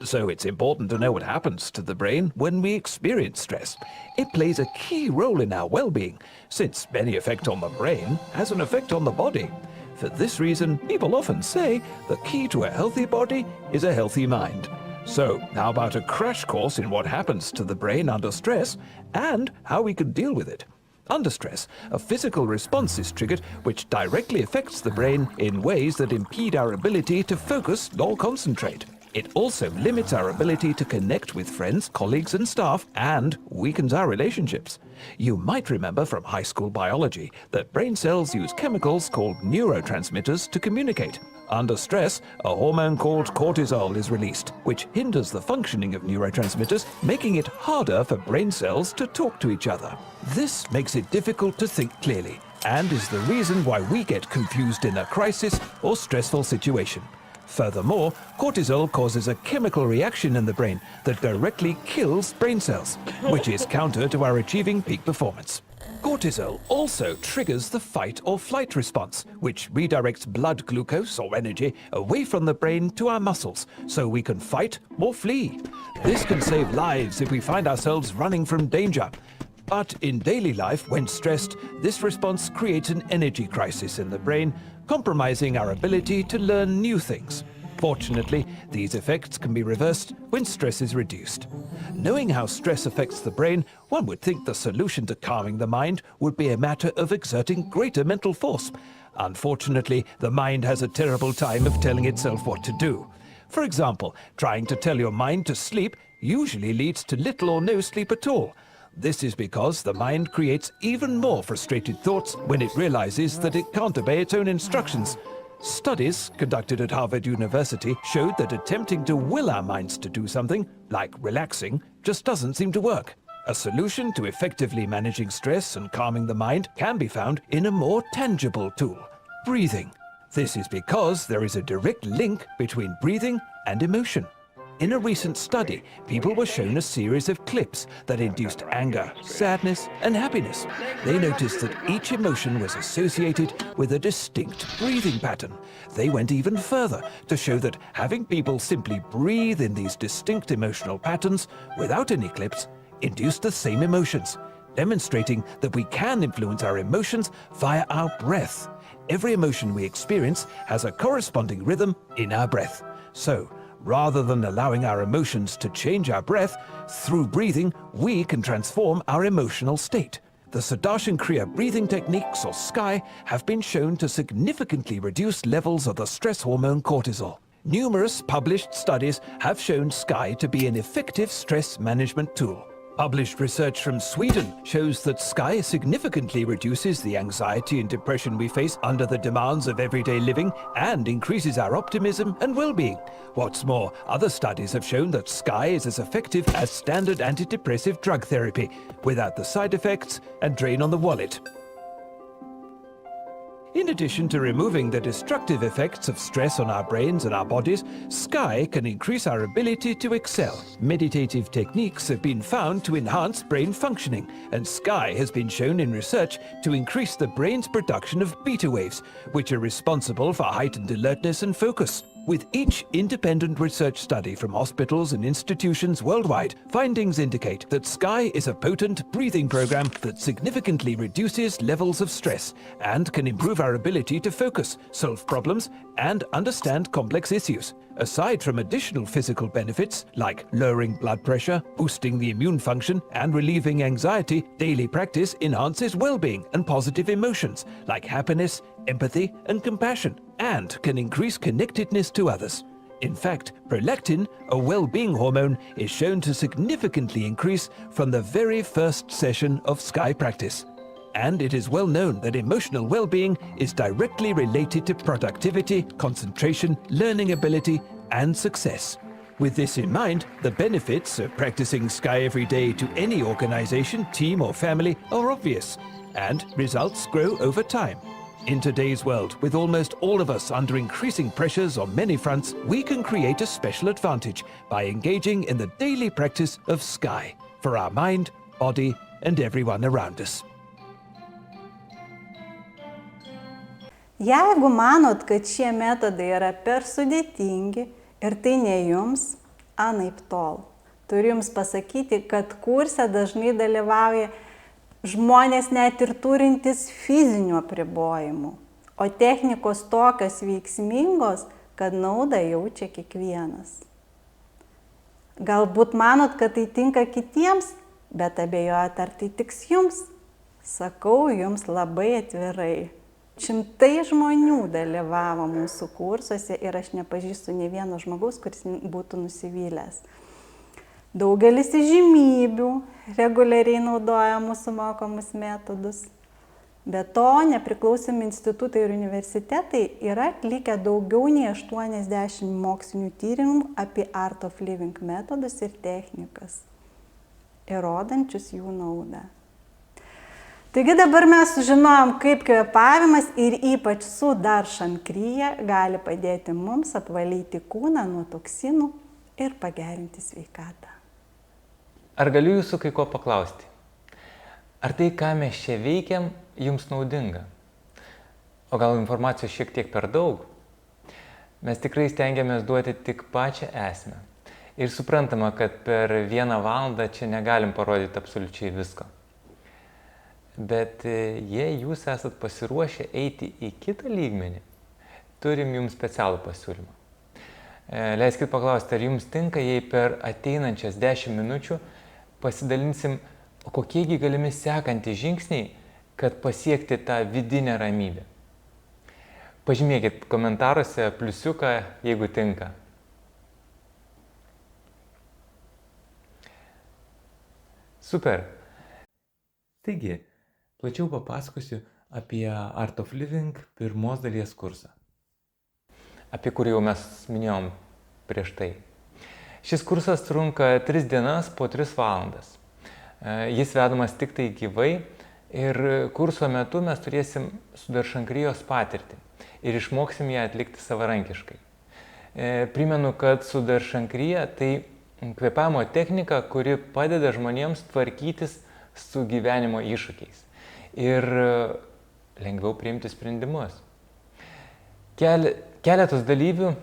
So it's important to know what happens to the brain when we experience stress. It plays a key role in our well-being, since any effect on the brain has an effect on the body. For this reason, people often say the key to a healthy body is a healthy mind. So, how about a crash course in what happens to the brain under stress and how we can deal with it? Under stress, a physical response is triggered which directly affects the brain in ways that impede our ability to focus or concentrate. It also limits our ability to connect with friends, colleagues, and staff, and weakens our relationships. You might remember from high school biology that brain cells use chemicals called neurotransmitters to communicate. Under stress, a hormone called cortisol is released, which hinders the functioning of neurotransmitters, making it harder for brain cells to talk to each other. This makes it difficult to think clearly, and is the reason why we get confused in a crisis or stressful situation. Furthermore, cortisol causes a chemical reaction in the brain that directly kills brain cells, which is counter to our achieving peak performance. Cortisol also triggers the fight or flight response, which redirects blood glucose or energy away from the brain to our muscles, so we can fight or flee. This can save lives if we find ourselves running from danger. But in daily life, when stressed, this response creates an energy crisis in the brain, compromising our ability to learn new things. Fortunately, these effects can be reversed when stress is reduced. Knowing how stress affects the brain, one would think the solution to calming the mind would be a matter of exerting greater mental force. Unfortunately, the mind has a terrible time of telling itself what to do. For example, trying to tell your mind to sleep usually leads to little or no sleep at all. This is because the mind creates even more frustrated thoughts when it realizes that it can't obey its own instructions. Studies conducted at Harvard University showed that attempting to will our minds to do something, like relaxing, just doesn't seem to work. A solution to effectively managing stress and calming the mind can be found in a more tangible tool, breathing. This is because there is a direct link between breathing and emotion. In a recent study, people were shown a series of clips that induced anger, sadness, and happiness. They noticed that each emotion was associated with a distinct breathing pattern. They went even further to show that having people simply breathe in these distinct emotional patterns without any clips induced the same emotions, demonstrating that we can influence our emotions via our breath. Every emotion we experience has a corresponding rhythm in our breath. So, rather than allowing our emotions to change our breath, through breathing, we can transform our emotional state. The Sudarshan Kriya breathing techniques, or SKY, have been shown to significantly reduce levels of the stress hormone cortisol. Numerous published studies have shown SKY to be an effective stress management tool. Published research from Sweden shows that SKY significantly reduces the anxiety and depression we face under the demands of everyday living and increases our optimism and well-being. What's more, other studies have shown that SKY is as effective as standard antidepressive drug therapy, without the side effects and drain on the wallet. In addition to removing the destructive effects of stress on our brains and our bodies, SKY can increase our ability to excel. Meditative techniques have been found to enhance brain functioning, and SKY has been shown in research to increase the brain's production of beta waves, which are responsible for heightened alertness and focus. With each independent research study from hospitals and institutions worldwide, findings indicate that Sky is a potent breathing program that significantly reduces levels of stress and can improve our ability to focus, solve problems, and understand complex issues. Aside from additional physical benefits like lowering blood pressure, boosting the immune function, and relieving anxiety, daily practice enhances well-being and positive emotions like happiness, empathy, and compassion, and can increase connectedness to others. In fact, prolactin, a well-being hormone, is shown to significantly increase from the very first session of Sky practice. And it is well known that emotional well-being is directly related to productivity, concentration, learning ability, and success. With this in mind, the benefits of practicing Sky every day to any organization, team, or family are obvious, and results grow over time. In today's world, with almost all of us under increasing pressures on many fronts, we can create a special advantage by engaging in the daily practice of Sky for our mind, body, and everyone around us. Jeigu manot, kad šie metodai yra per sudėtingi ir tai ne jums, anaiptol. Turiu jums pasakyti, kad kurse dažnai dalyvauja žmonės net ir turintys fizinių apribojimų, o technikos tokios veiksmingos, kad naudą jaučia kiekvienas. Galbūt manot, kad tai tinka kitiems, bet abejojat, ar tai tiks jums? Sakau jums labai atvirai. Šimtai žmonių dalyvavo mūsų kursuose ir aš nepažįstu nė vieno žmogaus, kuris būtų nusivylęs. Daugelis įžymybių reguliariai naudoja mūsų mokomus metodus. Be to, nepriklausomi institutai ir universitetai yra atlikę daugiau nei 80 mokslinių tyrimų apie Art of Living metodus ir technikas, įrodančius jų naudą. Taigi dabar mes sužinojom, kaip kvėpavimas ir ypač Sudarshan Kriya gali padėti mums apvalyti kūną nuo toksinų ir pagerinti sveikatą. Ar galiu jūsų kai ko paklausti? Ar tai, ką mes čia veikiam, jums naudinga? O gal informacijos šiek tiek per daug? Mes tikrai stengiamės duoti tik pačią esmę. Ir suprantama, kad per 1 valandą čia negalim parodyti absoliučiai visko. Bet jei jūs esat pasiruošę eiti į kitą lygmenį, turim jums specialų pasiūlymą. Leiskit paklausti, ar jums tinka, jei per ateinančias 10 minučių pasidalinsim, kokiegi galimi sekantys žingsniai, kad pasiekti tą vidinę ramybę. Pažymėkit komentaruose pliusiuką, jeigu tinka. Super. Taigi, plačiau papasakosiu apie Art of Living pirmos dalies kursą, apie kurį jau mes minėjom prieš tai. Šis kursas trunka 3 dienas po 3 valandas. Jis vedamas tik tai gyvai ir kurso metu mes turėsim Sudarshan Kriyos patirtį ir išmoksim ją atlikti savarankiškai. Primenu, kad Sudarshan Kriya tai kvėpavimo technika, kuri padeda žmonėms tvarkytis su gyvenimo iššūkiais ir lengviau priimti sprendimus. Keletas dalyvių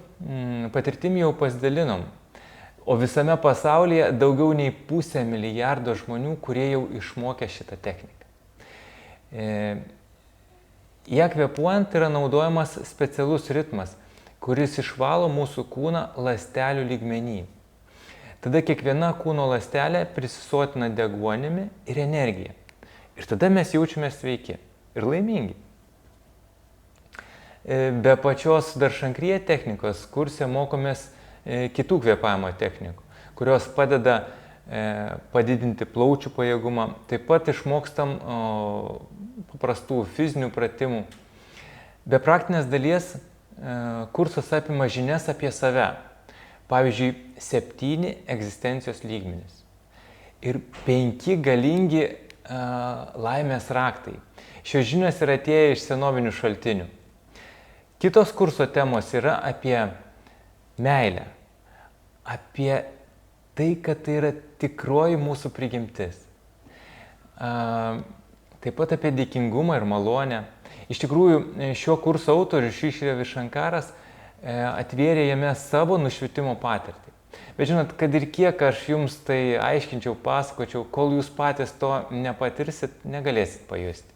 patirtimi jau pasidalinom, o visame pasaulyje daugiau nei 500 milijardo žmonių, kurie jau išmokė šitą techniką. Ją kvėpuojant yra naudojamas specialus ritmas, kuris išvalo mūsų kūną ląstelių lygmenį. Tada kiekviena kūno ląstelė prisisotina deguonimi ir energija. Ir tada mes jaučiame sveiki ir laimingi. Be pačios Sudarshan Kriya technikos kurse mokomės kitų kvėpavimo technikų, kurios padeda padidinti plaučių pajėgumą. Taip pat išmokstam paprastų fizinių pratimų. Be praktinės dalies kursas apima žinias apie save. Pavyzdžiui, 7 egzistencijos lygmenys ir 5 galingi laimės raktai. Šios žinios yra atėję iš senovinių šaltinių. Kitos kurso temos yra apie meilę, apie tai, kad tai yra tikroji mūsų prigimtis. Taip pat apie dėkingumą ir malonę. Iš tikrųjų, šio kurso autorius Sri Sri Ravi Shankaras atvėrė jame savo nušvitimo patirtį. Bet žinot, kad ir kiek aš jums tai aiškinčiau, pasakočiau, kol jūs patys to nepatirsit, negalėsit pajusti.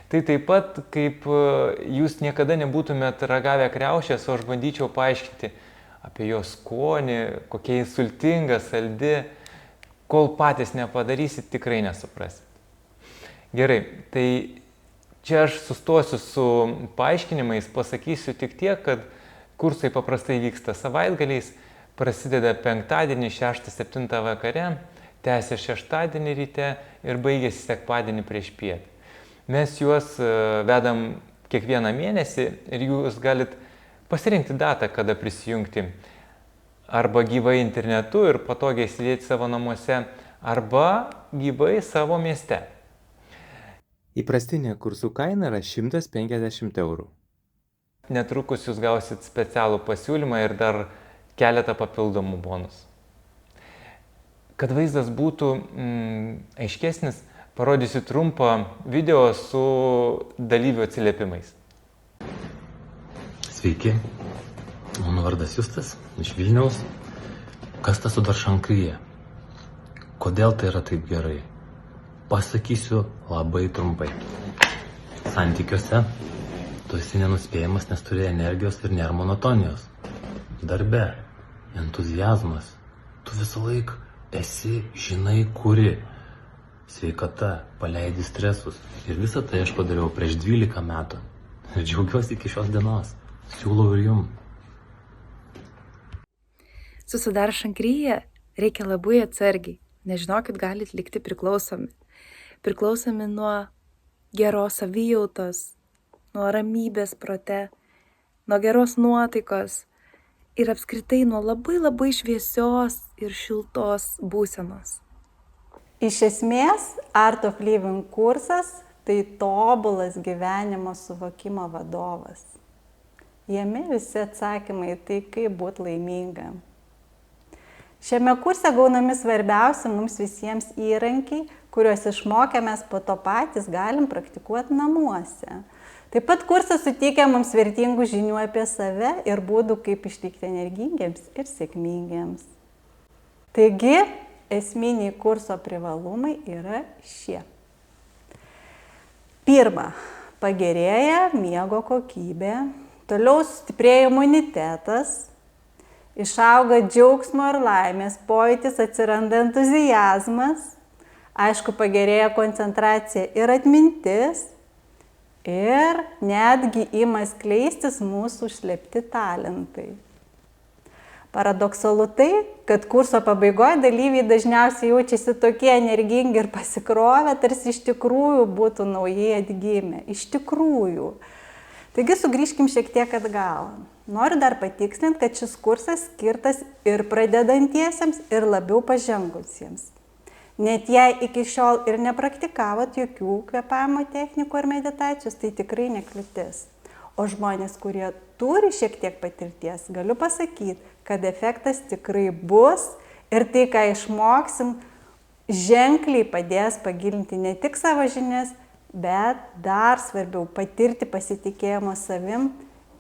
Tai taip pat, kaip jūs niekada nebūtumėt ragavę kriaušės, o aš bandyčiau paaiškinti apie jo skonį, kokia jis sultinga, saldi, kol patys nepadarysit, tikrai nesuprasit. Gerai, tai čia aš sustosiu su paaiškinimais, pasakysiu tik tiek, kad kursai paprastai vyksta savaitgaliais, prasideda penktadienį 6-7 vakare, tęsia šeštadienį ryte ir baigėsi sekmadienį prieš pietą. Mes juos vedam kiekvieną mėnesį ir jūs galit pasirinkti datą, kada prisijungti. Arba gyvai internetu ir patogiai sėdėti savo namuose, arba gyvai savo mieste. Įprastinė kursų kaina yra 150 eurų. Netrukus jūs gausit specialų pasiūlymą ir dar keletą papildomų bonusų. Kad vaizdas būtų aiškesnis, parodysiu trumpą video su dalyvių atsiliepimais. Sveiki, mano vardas Justas, iš Vilniaus. Kas ta Sudaršankrija? Kodėl tai yra taip gerai? Pasakysiu labai trumpai. Santykiuose tu esi nenuspėjamas, nes turi energijos ir nėra monotonijos. Darbe entuziazmas. Tu visą laiką esi, žinai, kuri. Sveikata, paleidi stresus. Ir visą tai aš padariau prieš 12 metų. Ir džiaugiuosi iki šios dienos. Siūlau ir jum. Su Sudaršankrija reikia labai atsargiai, nes žinokit, galit likti priklausomi. Priklausomi nuo geros savijautos, nuo ramybės prote, nuo geros nuotaikos ir apskritai nuo labai šviesios ir šiltos būsenos. Iš esmės, Art of Living kursas tai tobulas gyvenimo suvokimo vadovas. Jame visi atsakymai tai, kaip būti laimingam. Šiame kurse gaunami svarbiausi mums visiems įrankiai, kuriuos išmokę mes po to patys galim praktikuoti namuose. Taip pat kursas suteikia mums vertingų žinių apie save ir būdų, kaip išlikti energingiems ir sėkmingiems. Taigi, esminiai kurso privalumai yra šie. Pirma, pagerėja miego kokybė, toliau stiprėja imunitetas, išauga džiaugsmo ir laimės pojūtis, atsiranda entuziazmas, aišku, pagerėja koncentracija ir atmintis ir netgi ima skleistis mūsų užslėpti talentai. Paradoksalu tai, kad kurso pabaigoje dalyviai dažniausiai jaučiasi tokie energingi ir pasikrovę, tarsi iš tikrųjų būtų naujai atgimę. Iš tikrųjų. Taigi sugrįžkim šiek tiek atgal. Noriu dar patikslinti, kad šis kursas skirtas ir pradedantiesiems, ir labiau pažengusiems. Net jei iki šiol ir nepraktikavot jokių kvėpavimo technikų ar meditacijos, tai tikrai nekliūtis. O žmonės, kurie turi šiek tiek patirties, galiu pasakyti, kad efektas tikrai bus ir tai, ką išmoksim, ženkliai padės pagilinti ne tik savo žinias, bet dar svarbiau patirti pasitikėjimo savim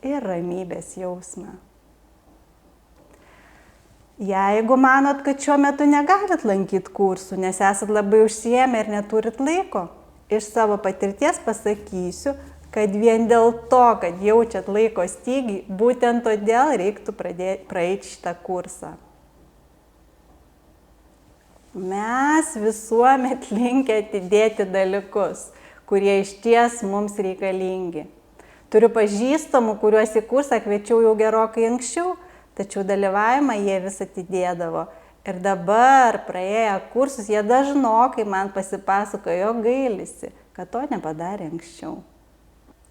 ir ramybės jausmą. Jeigu manot, kad šiuo metu negalit lankyti kursų, nes esat labai užsiėmę ir neturit laiko, iš savo patirties pasakysiu, kad vien dėl to, kad jaučiat laiko stygių, būtent todėl reiktų praeiti šitą kursą. Mes visuomet linkę atidėti dalykus, kurie išties mums reikalingi. Turiu pažįstamų, kuriuos į kursą kviečiau jau gerokai anksčiau, tačiau dalyvavimą jie vis atidėdavo. Ir dabar, praėję kursus, jie dažnokai man pasipasakojo, gailisi, kad to nepadarė anksčiau.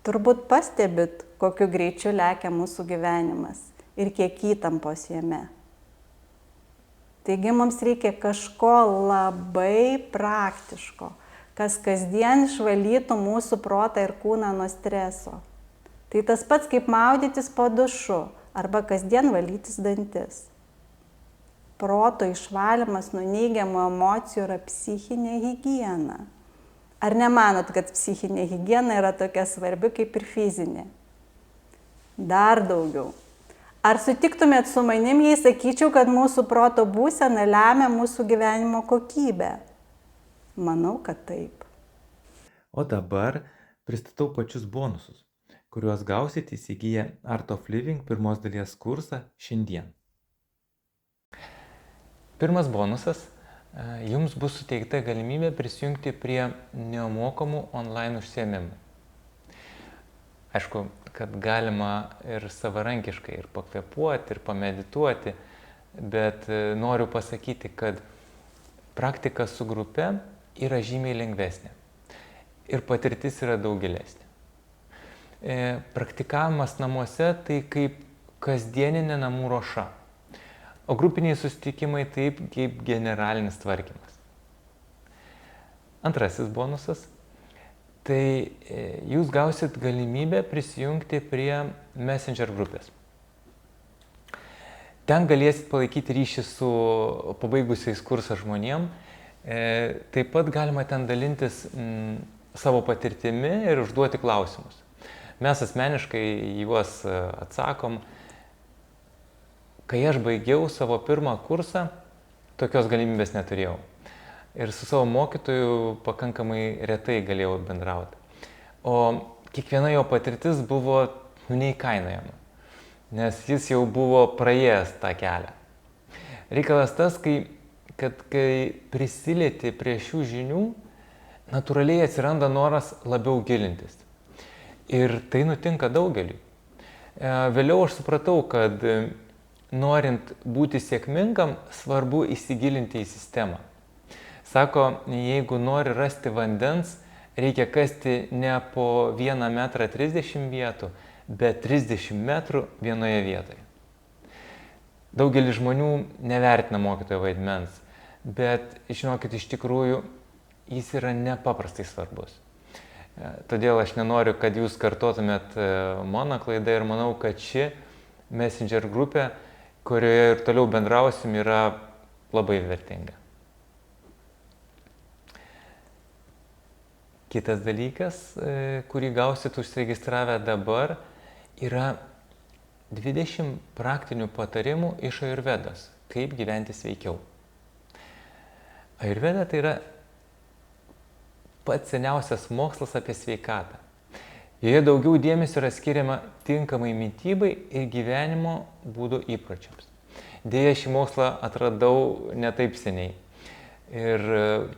Turbūt pastebit, kokiu greičiu lekia mūsų gyvenimas ir kiek įtampos jame. Taigi mums reikia kažko labai praktiško, kas kasdien išvalytų mūsų protą ir kūną nuo streso. Tai tas pats kaip maudytis po dušu arba kasdien valytis dantis. Proto išvalymas nuo neigiamų emocijų yra psichinė higiena. Ar nemanot, kad psichinė higiena yra tokia svarbi kaip ir fizinė? Dar daugiau. Ar sutiktumėt su manim, jei sakyčiau, kad mūsų proto būsena lemia mūsų gyvenimo kokybę? Manau, kad taip. O dabar pristatau pačius bonusus, kuriuos gausite įsigiję Art of Living pirmos dalies kursą šiandien. Pirmas bonusas. Jums bus suteikta galimybė prisijungti prie nemokamų online užsiėmimų. Aišku, kad galima ir savarankiškai, ir pakvėpuoti, ir pamedituoti, bet noriu pasakyti, kad praktika su grupe yra žymiai lengvesnė ir patirtis yra daug gilesnė. Praktikavimas namuose tai kaip kasdieninė namų ruoša. O grupiniai susitikimai taip kaip generalinis tvarkymas. Antrasis bonusas. Tai jūs gausit galimybę prisijungti prie Messenger grupės. Ten galėsit palaikyti ryšį su pabaigusiais kursą žmonėm. Taip pat galima ten dalintis savo patirtimi ir užduoti klausimus. Mes asmeniškai juos atsakom. Kai aš baigiau savo pirmą kursą, tokios galimybės neturėjau. Ir su savo mokytoju pakankamai retai galėjau bendrauti. O kiekviena jo patirtis buvo neįkainojama, nes jis jau buvo praėjęs tą kelią. Reikalas tas, kad kai prisilieti prie šių žinių, natūraliai atsiranda noras labiau gilintis. Ir tai nutinka daugeliui. Vėliau aš supratau, kad norint būti sėkmingam, svarbu įsigilinti į sistemą. Sako, jeigu nori rasti vandens, reikia kasti ne po 1,30 m vietų, bet 30 metrų vienoje vietoje. Daugelis žmonių nevertina mokytojo vaidmens, bet žinokit, iš tikrųjų jis yra nepaprastai svarbus. Todėl aš nenoriu, kad jūs kartotumėt mano klaidą ir manau, kad ši Messenger grupė, kurioje ir toliau bendrausim, yra labai vertinga. Kitas dalykas, kurį gausit užsiregistravę dabar, yra 20 praktinių patarimų iš Ajurvedos, kaip gyventi sveikiau. Ajurveda tai yra pats seniausias mokslas apie sveikatą. Joje daugiau dėmesio yra skiriama tinkamai mitybai ir gyvenimo būdo įpročiams. Deja, šį mokslą atradau ne taip seniai. Ir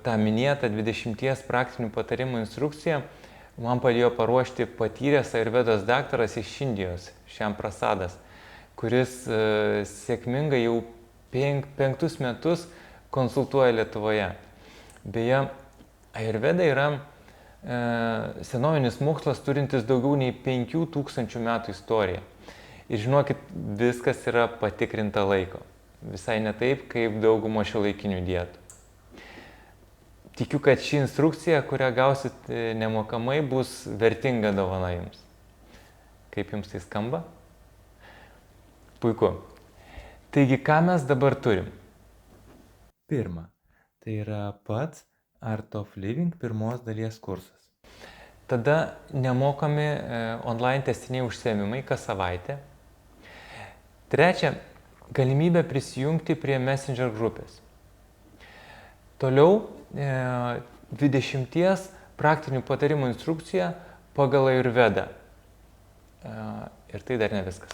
tą minėtą 20 praktinių patarimų instrukciją man padėjo paruošti patyręs Ajurvedos daktaras iš Indijos, Shyam Prasadas, kuris sėkmingai jau 5 metus konsultuoja Lietuvoje. Beje, Ajurveda yra senovinis mokslas turintis daugiau nei 5000 metų istoriją. Ir žinokit, viskas yra patikrinta laiko. Visai ne taip, kaip daugumo šiuolaikinių dietų. Tikiu, kad ši instrukcija, kurią gausit nemokamai, bus vertinga dovana jums. Kaip jums tai skamba? Puiku. Taigi, ką mes dabar turim? Pirma, tai yra pats Art of Living pirmos dalies kursas. Tada nemokami online tęstiniai užsiėmimai kas savaitę. Trečia, galimybė prisijungti prie Messenger grupės. Toliau 20 praktinių patarimų instrukcija pagal Ajurvedą. Ir tai dar ne viskas.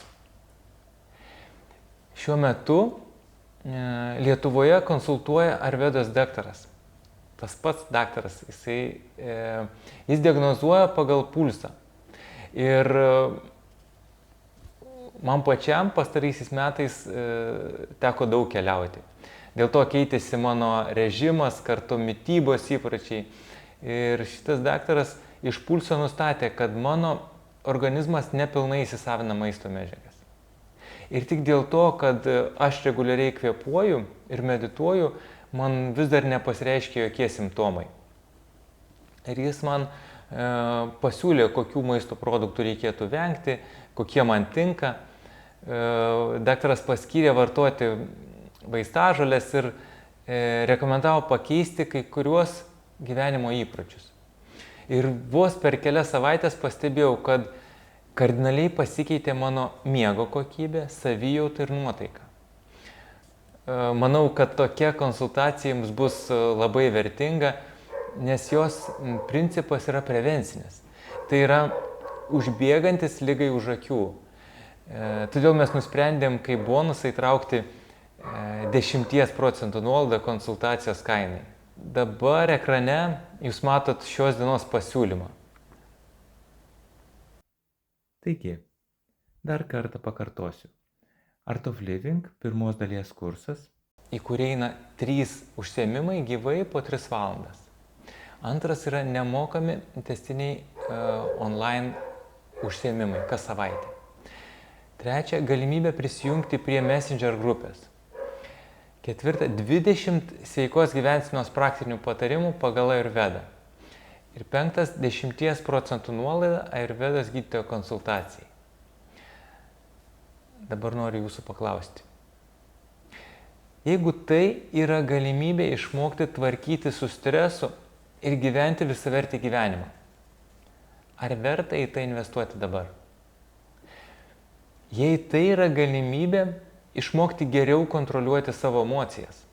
Šiuo metu Lietuvoje konsultuoja Ajurvedos daktaras. Tas pats daktaras, jis diagnozuoja pagal pulsą. Ir man pačiam pastaraisiais metais teko daug keliauti. Dėl to keitėsi mano režimas, kartu mitybos įpročiai. Ir šitas daktaras iš pulso nustatė, kad mano organizmas nepilnai įsisavina maisto medžiagas. Ir tik dėl to, kad aš reguliariai kvėpuoju ir medituoju, man vis dar nepasireiškia jokie simptomai. Ir jis man pasiūlė, kokių maisto produktų reikėtų vengti, kokie man tinka. Daktaras paskyrė vartoti vaistažoles ir rekomendavo pakeisti kai kuriuos gyvenimo įpročius. Ir vos per kelias savaitės pastebėjau, kad Kardinaliai pasikeitė mano miego kokybė, savijauta ir nuotaika. Manau, kad tokia konsultacija jums bus labai vertinga, nes jos principas yra prevencinis. Tai yra užbėgantis ligai už akių. Todėl mes nusprendėm kaip bonusą įtraukti 10% nuolaidą konsultacijos kainai. Dabar ekrane jūs matot šios dienos pasiūlymą. Taigi, dar kartą pakartosiu. Art of Living pirmos dalies kursas, į kurį eina 3 užsiėmimai gyvai po 3 valandas. Antras yra nemokami tęstiniai online užsiėmimai kas savaitę. Trečia, galimybė prisijungti prie Messenger grupės. Ketvirta, 20 sveikos gyvensenos praktinių patarimų pagal Ayurvedą. Ir 5, 10% nuolaida Ayurvedos gydytojo konsultacijai. Dabar noriu jūsų paklausti. Jeigu tai yra galimybė išmokti tvarkyti su stresu ir gyventi visavertį gyvenimą, ar verta į tai investuoti dabar? Jei tai yra galimybė išmokti geriau kontroliuoti savo emocijas,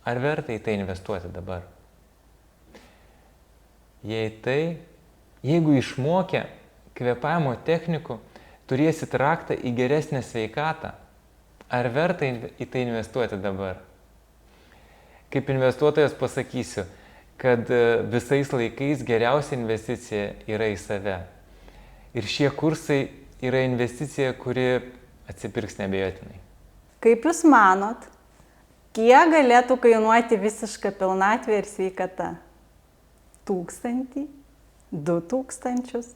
ar verta į tai investuoti dabar? Jeigu išmokę kvėpavimo technikų turėsit raktą į geresnę sveikatą, ar verta į tai investuoti dabar? Kaip investuotojas pasakysiu, kad visais laikais geriausia investicija yra į save. Ir šie kursai yra investicija, kuri atsipirks neabejotinai. Kaip Jūs manot, kiek galėtų kainuoti visiška pilnatvė ir sveikata? 1000, 2000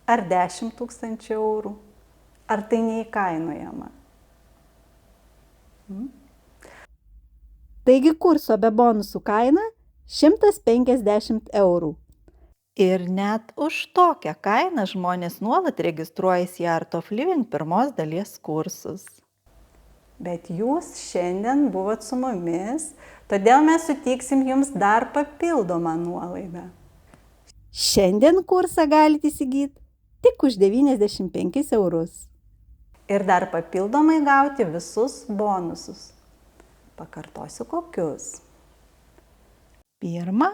ar 10 000 eurų? Ar tai neįkainojama? Taigi kurso be bonusų kaina 150 eurų. Ir net už tokią kainą žmonės nuolat registruojasi į Art of Living pirmos dalies kursus. Bet jūs šiandien buvot su mumis, todėl mes suteiksim jums dar papildomą nuolaidą. Šiandien kursą galite įsigyti tik už 95 eurus. Ir dar papildomai gauti visus bonusus. Pakartosiu kokius. Pirma,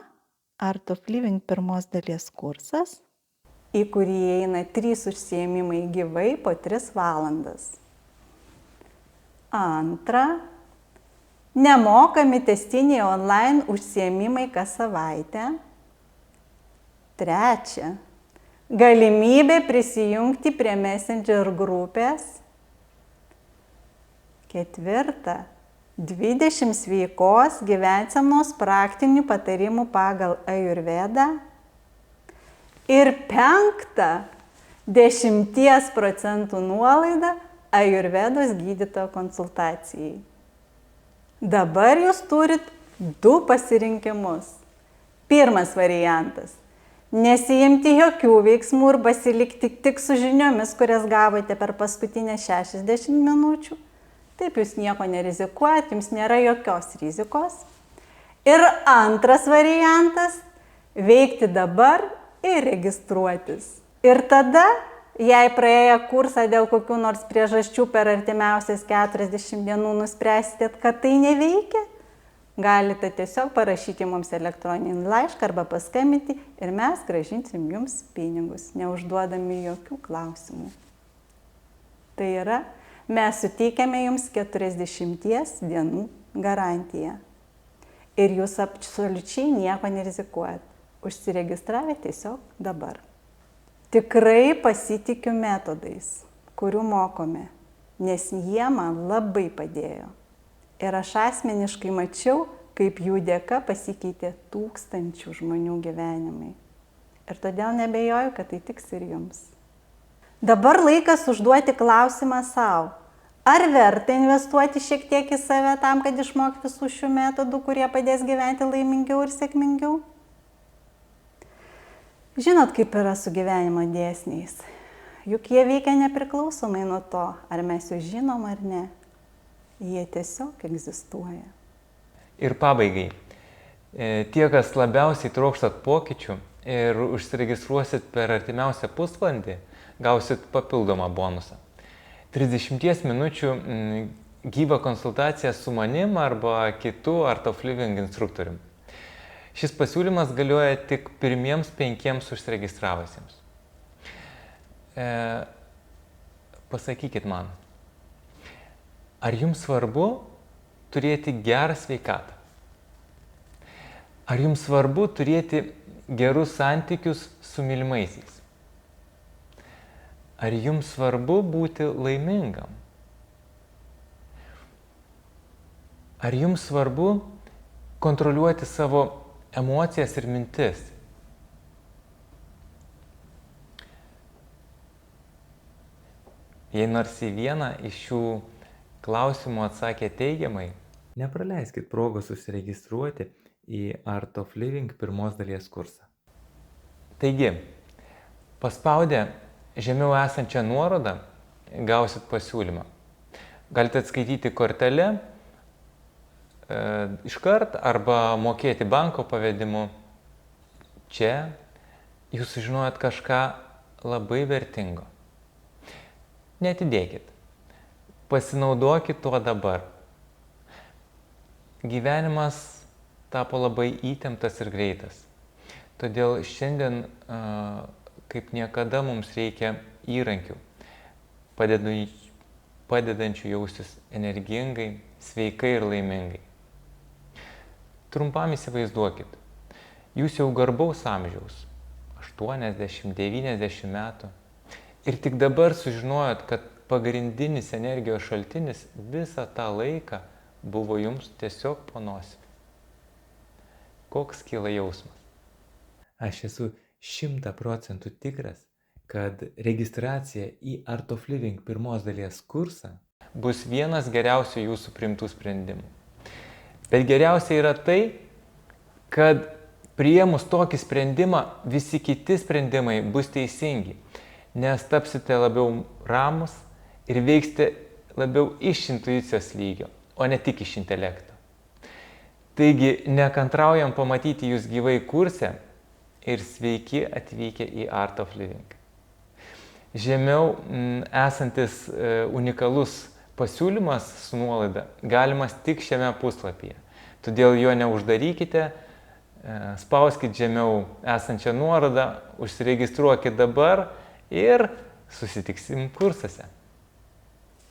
Art of Living pirmos dalies kursas, į kurį įeina 3 užsiėmimai gyvai po 3 valandas. Antra, nemokami tęstiniai online užsiėmimai kas savaitę. Trečia, galimybė prisijungti prie Messenger grupės. Ketvirta, 20 sveikos gyvensenos praktinių patarimų pagal Ayurvedą. Ir 5, 10% nuolaida Ayurvedos gydytojo konsultacijai. Dabar jūs turit 2 pasirinkimus. Pirmas variantas. Nesiimti jokių veiksmų ir pasilikti tik su žiniomis, kurias gavote per paskutinės 60 minučių. Taip jūs nieko nerizikuojat, jums nėra jokios rizikos. Ir antras variantas – veikti dabar ir registruotis. Ir tada, jei praėję kursą dėl kokių nors priežasčių per artimiausias 40 dienų nuspręsite, kad tai neveikia, galite tiesiog parašyti mums elektroninį laišką arba paskambinti ir mes grąžinsim jums pinigus, neužduodami jokių klausimų. Tai yra, mes suteikiame jums 40 dienų garantiją. Ir jūs absoliučiai nieko nerizikuojat. Užsiregistravę tiesiog dabar. Tikrai pasitikiu metodais, kurių mokome, nes jie man labai padėjo. Ir aš asmeniškai mačiau, kaip jų dėka pasikeitė 1000 žmonių gyvenimai. Ir todėl nebejoju, kad tai tiks ir jums. Dabar laikas užduoti klausimą savo. Ar verta investuoti šiek tiek į save tam, kad išmokti visų šių metodų, kurie padės gyventi laimingiau ir sėkmingiau? Žinot, kaip yra su gyvenimo dėsniais. Juk jie veikia nepriklausomai nuo to, ar mes jų žinom ar ne. Jie tiesiog egzistuoja. Ir pabaigai. Tie, kas labiausiai trokštat pokyčių ir užsiregistruosit per artimiausią pusvalandį, gausit papildomą bonusą. 30 minučių gyvą konsultaciją su manim arba kitu Art of Living instruktorium. Šis pasiūlymas galioja tik pirmiems 5 užsiregistravusiems. Pasakykit man, ar jums svarbu turėti gerą sveikatą? Ar jums svarbu turėti gerus santykius su mylimaisiais? Ar jums svarbu būti laimingam? Ar jums svarbu kontroliuoti savo emocijas ir mintis? Jei nors į vieną iš šių klausimų atsakė teigiamai, nepraleiskit progos užsiregistruoti į Art of Living 1 dalies kursą. Taigi, paspaudę žemiau esančią nuorodą gausit pasiūlymą. Galite atskaityti kortelę iškart arba mokėti banko pavedimu. Čia jūs sužinojat kažką labai vertingo. Neatidėkit. Pasinaudokit tuo dabar. Gyvenimas tapo labai įtemptas ir greitas. Todėl šiandien kaip niekada mums reikia įrankių, padedančių jaustis energingai, sveikai ir laimingai. Trumpam įsivaizduokit, jūs jau garbaus amžiaus, 80-90 metų, ir tik dabar sužinojot, kad pagrindinis energijos šaltinis visą tą laiką buvo jums tiesiog po nosimi. Koks kyla jausmas? Aš esu 100% tikras, kad registracija į Art of Living 1 dalies kursą bus vienas geriausių jūsų priimtų sprendimų. Bet geriausia yra tai, kad priėmus tokį sprendimą, visi kiti sprendimai bus teisingi, nes tapsite labiau ramus ir veiksite labiau iš intuicijos lygio, o ne tik iš intelekto. Taigi, nekantraujam pamatyti jūs gyvai kurse ir sveiki atvykę į Art of Living. Žemiau esantis unikalus pasiūlymas su nuolaida galimas tik šiame puslapyje. Todėl jo neuždarykite, spauskit žemiau esančią nuorodą, užsiregistruokit dabar ir susitiksim kursuose.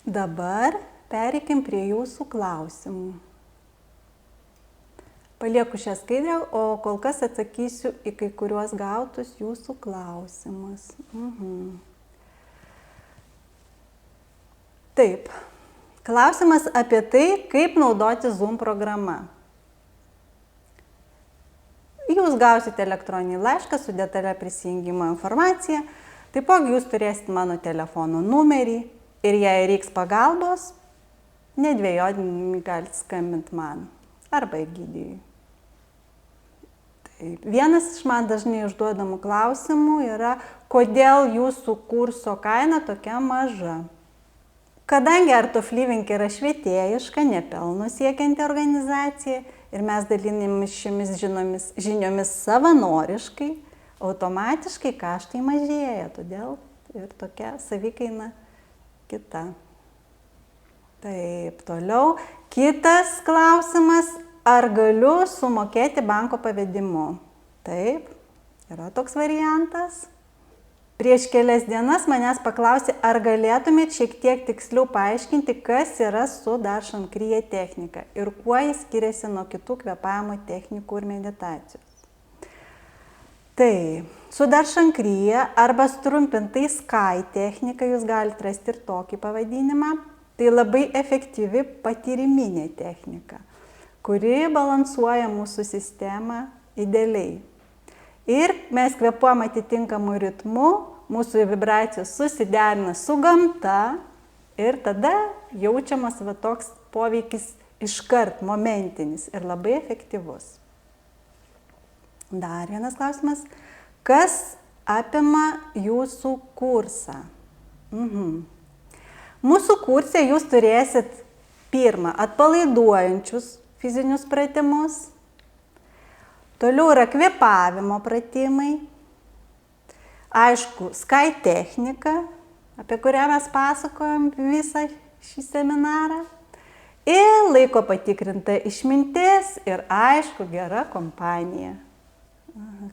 Dabar pereikim prie jūsų klausimų. Palieku šią skaidrę, o kol kas atsakysiu į kai kuriuos gautus jūsų klausimus. Taip. Klausimas apie tai, kaip naudoti Zoom programą. Jūs gausite elektroninį laišką su detalia prisijungimo informacija. Taipogi jūs turėsite mano telefono numerį ir jei reiks pagalbos, nedvejodami galite skambinti man arba Egidijui. Taip. Vienas iš man dažnai užduodamų klausimų yra, kodėl jūsų kurso kaina tokia maža. Kadangi Art of Living yra švietėjiška, nepelno siekianti organizacija ir mes dalinamės šiomis žiniomis savanoriškai, automatiškai kaštai mažėja, todėl ir tokia savikaina kita. Taip, toliau. Kitas klausimas, ar galiu sumokėti banko pavedimu? Taip, yra toks variantas. Prieš kelias dienas manęs paklausė, ar galėtumėt šiek tiek tiksliau paaiškinti, kas yra su Darshan Kriya technika ir kuo jis skiriasi nuo kitų kvėpavimo technikų ir meditacijos. Tai, su Darshan Kriya arba sutrumpintai Sky technika, jūs galite rasti ir tokį pavadinimą, tai labai efektyvi patyriminė technika, kuri balansuoja mūsų sistemą idealiai. Ir mes kvėpuojam atitinkamu ritmu, mūsų vibracijos susiderina su gamta ir tada jaučiamas toks poveikis iškart, momentinis ir labai efektyvus. Dar vienas klausimas, kas apima jūsų kursą? Mūsų kurse jūs turėsit pirmą atpalaiduojančius fizinius pratimus. Toliau yra kvėpavimo pratimai, Aišku, Sky technika, apie kurią mes pasakojom visą šį seminarą. Ir laiko patikrinta išmintis ir aišku, gera kompanija.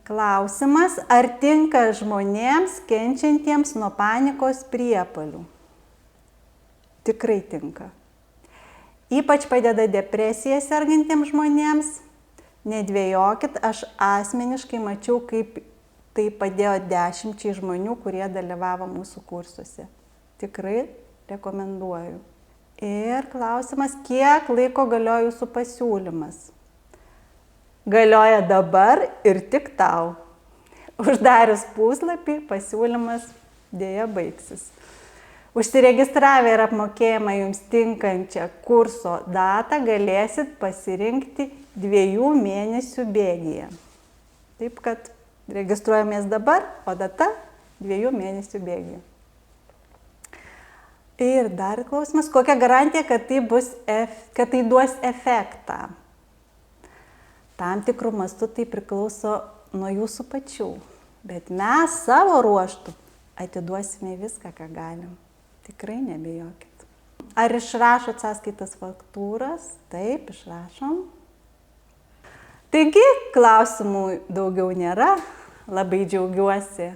Klausimas, ar tinka žmonėms kenčiantiems nuo panikos priepuolių? Tikrai tinka. Ypač padeda depresija sergantiems žmonėms. Nedvejokit, aš asmeniškai mačiau, kaip tai padėjo 10 žmonių, kurie dalyvavo mūsų kursuose. Tikrai rekomenduoju. Ir klausimas, kiek laiko galioja jūsų pasiūlymas? Galioja dabar ir tik tau. Uždarius puslapį, pasiūlymas dėja baigsis. Užsiregistravę ir apmokėjimą jums tinkančią kurso datą galėsit pasirinkti 2 mėnesių bėgyje. Taip kad registruojamės dabar, o data 2 mėnesių bėgyje. Ir dar klausimas, kokia garantija, kad tai duos efektą? Tam tikrų mastų tai priklauso nuo jūsų pačių, bet mes savo ruoštų atiduosime viską, ką galim. Tikrai nebijokit. Ar išrašot sąskaitas faktūras? Taip, išrašom. Taigi, klausimų daugiau nėra. Labai džiaugiuosi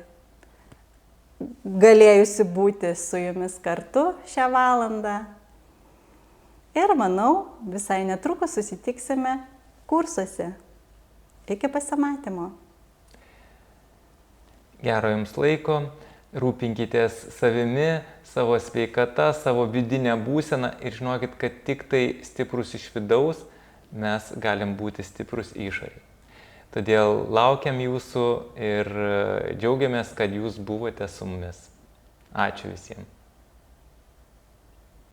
galėjusi būti su jumis kartu šią valandą. Ir manau, visai netrukus susitiksime kursuose. Iki pasimatymo. Gero jums laiko, rūpinkitės savimi, savo sveikata, savo vidinę būseną ir žinokit, kad tik tai stiprus iš vidaus mes galim būti stiprus išorėje. Todėl laukiam jūsų ir džiaugiamės, kad jūs buvote su mumis. Ačiū visiems.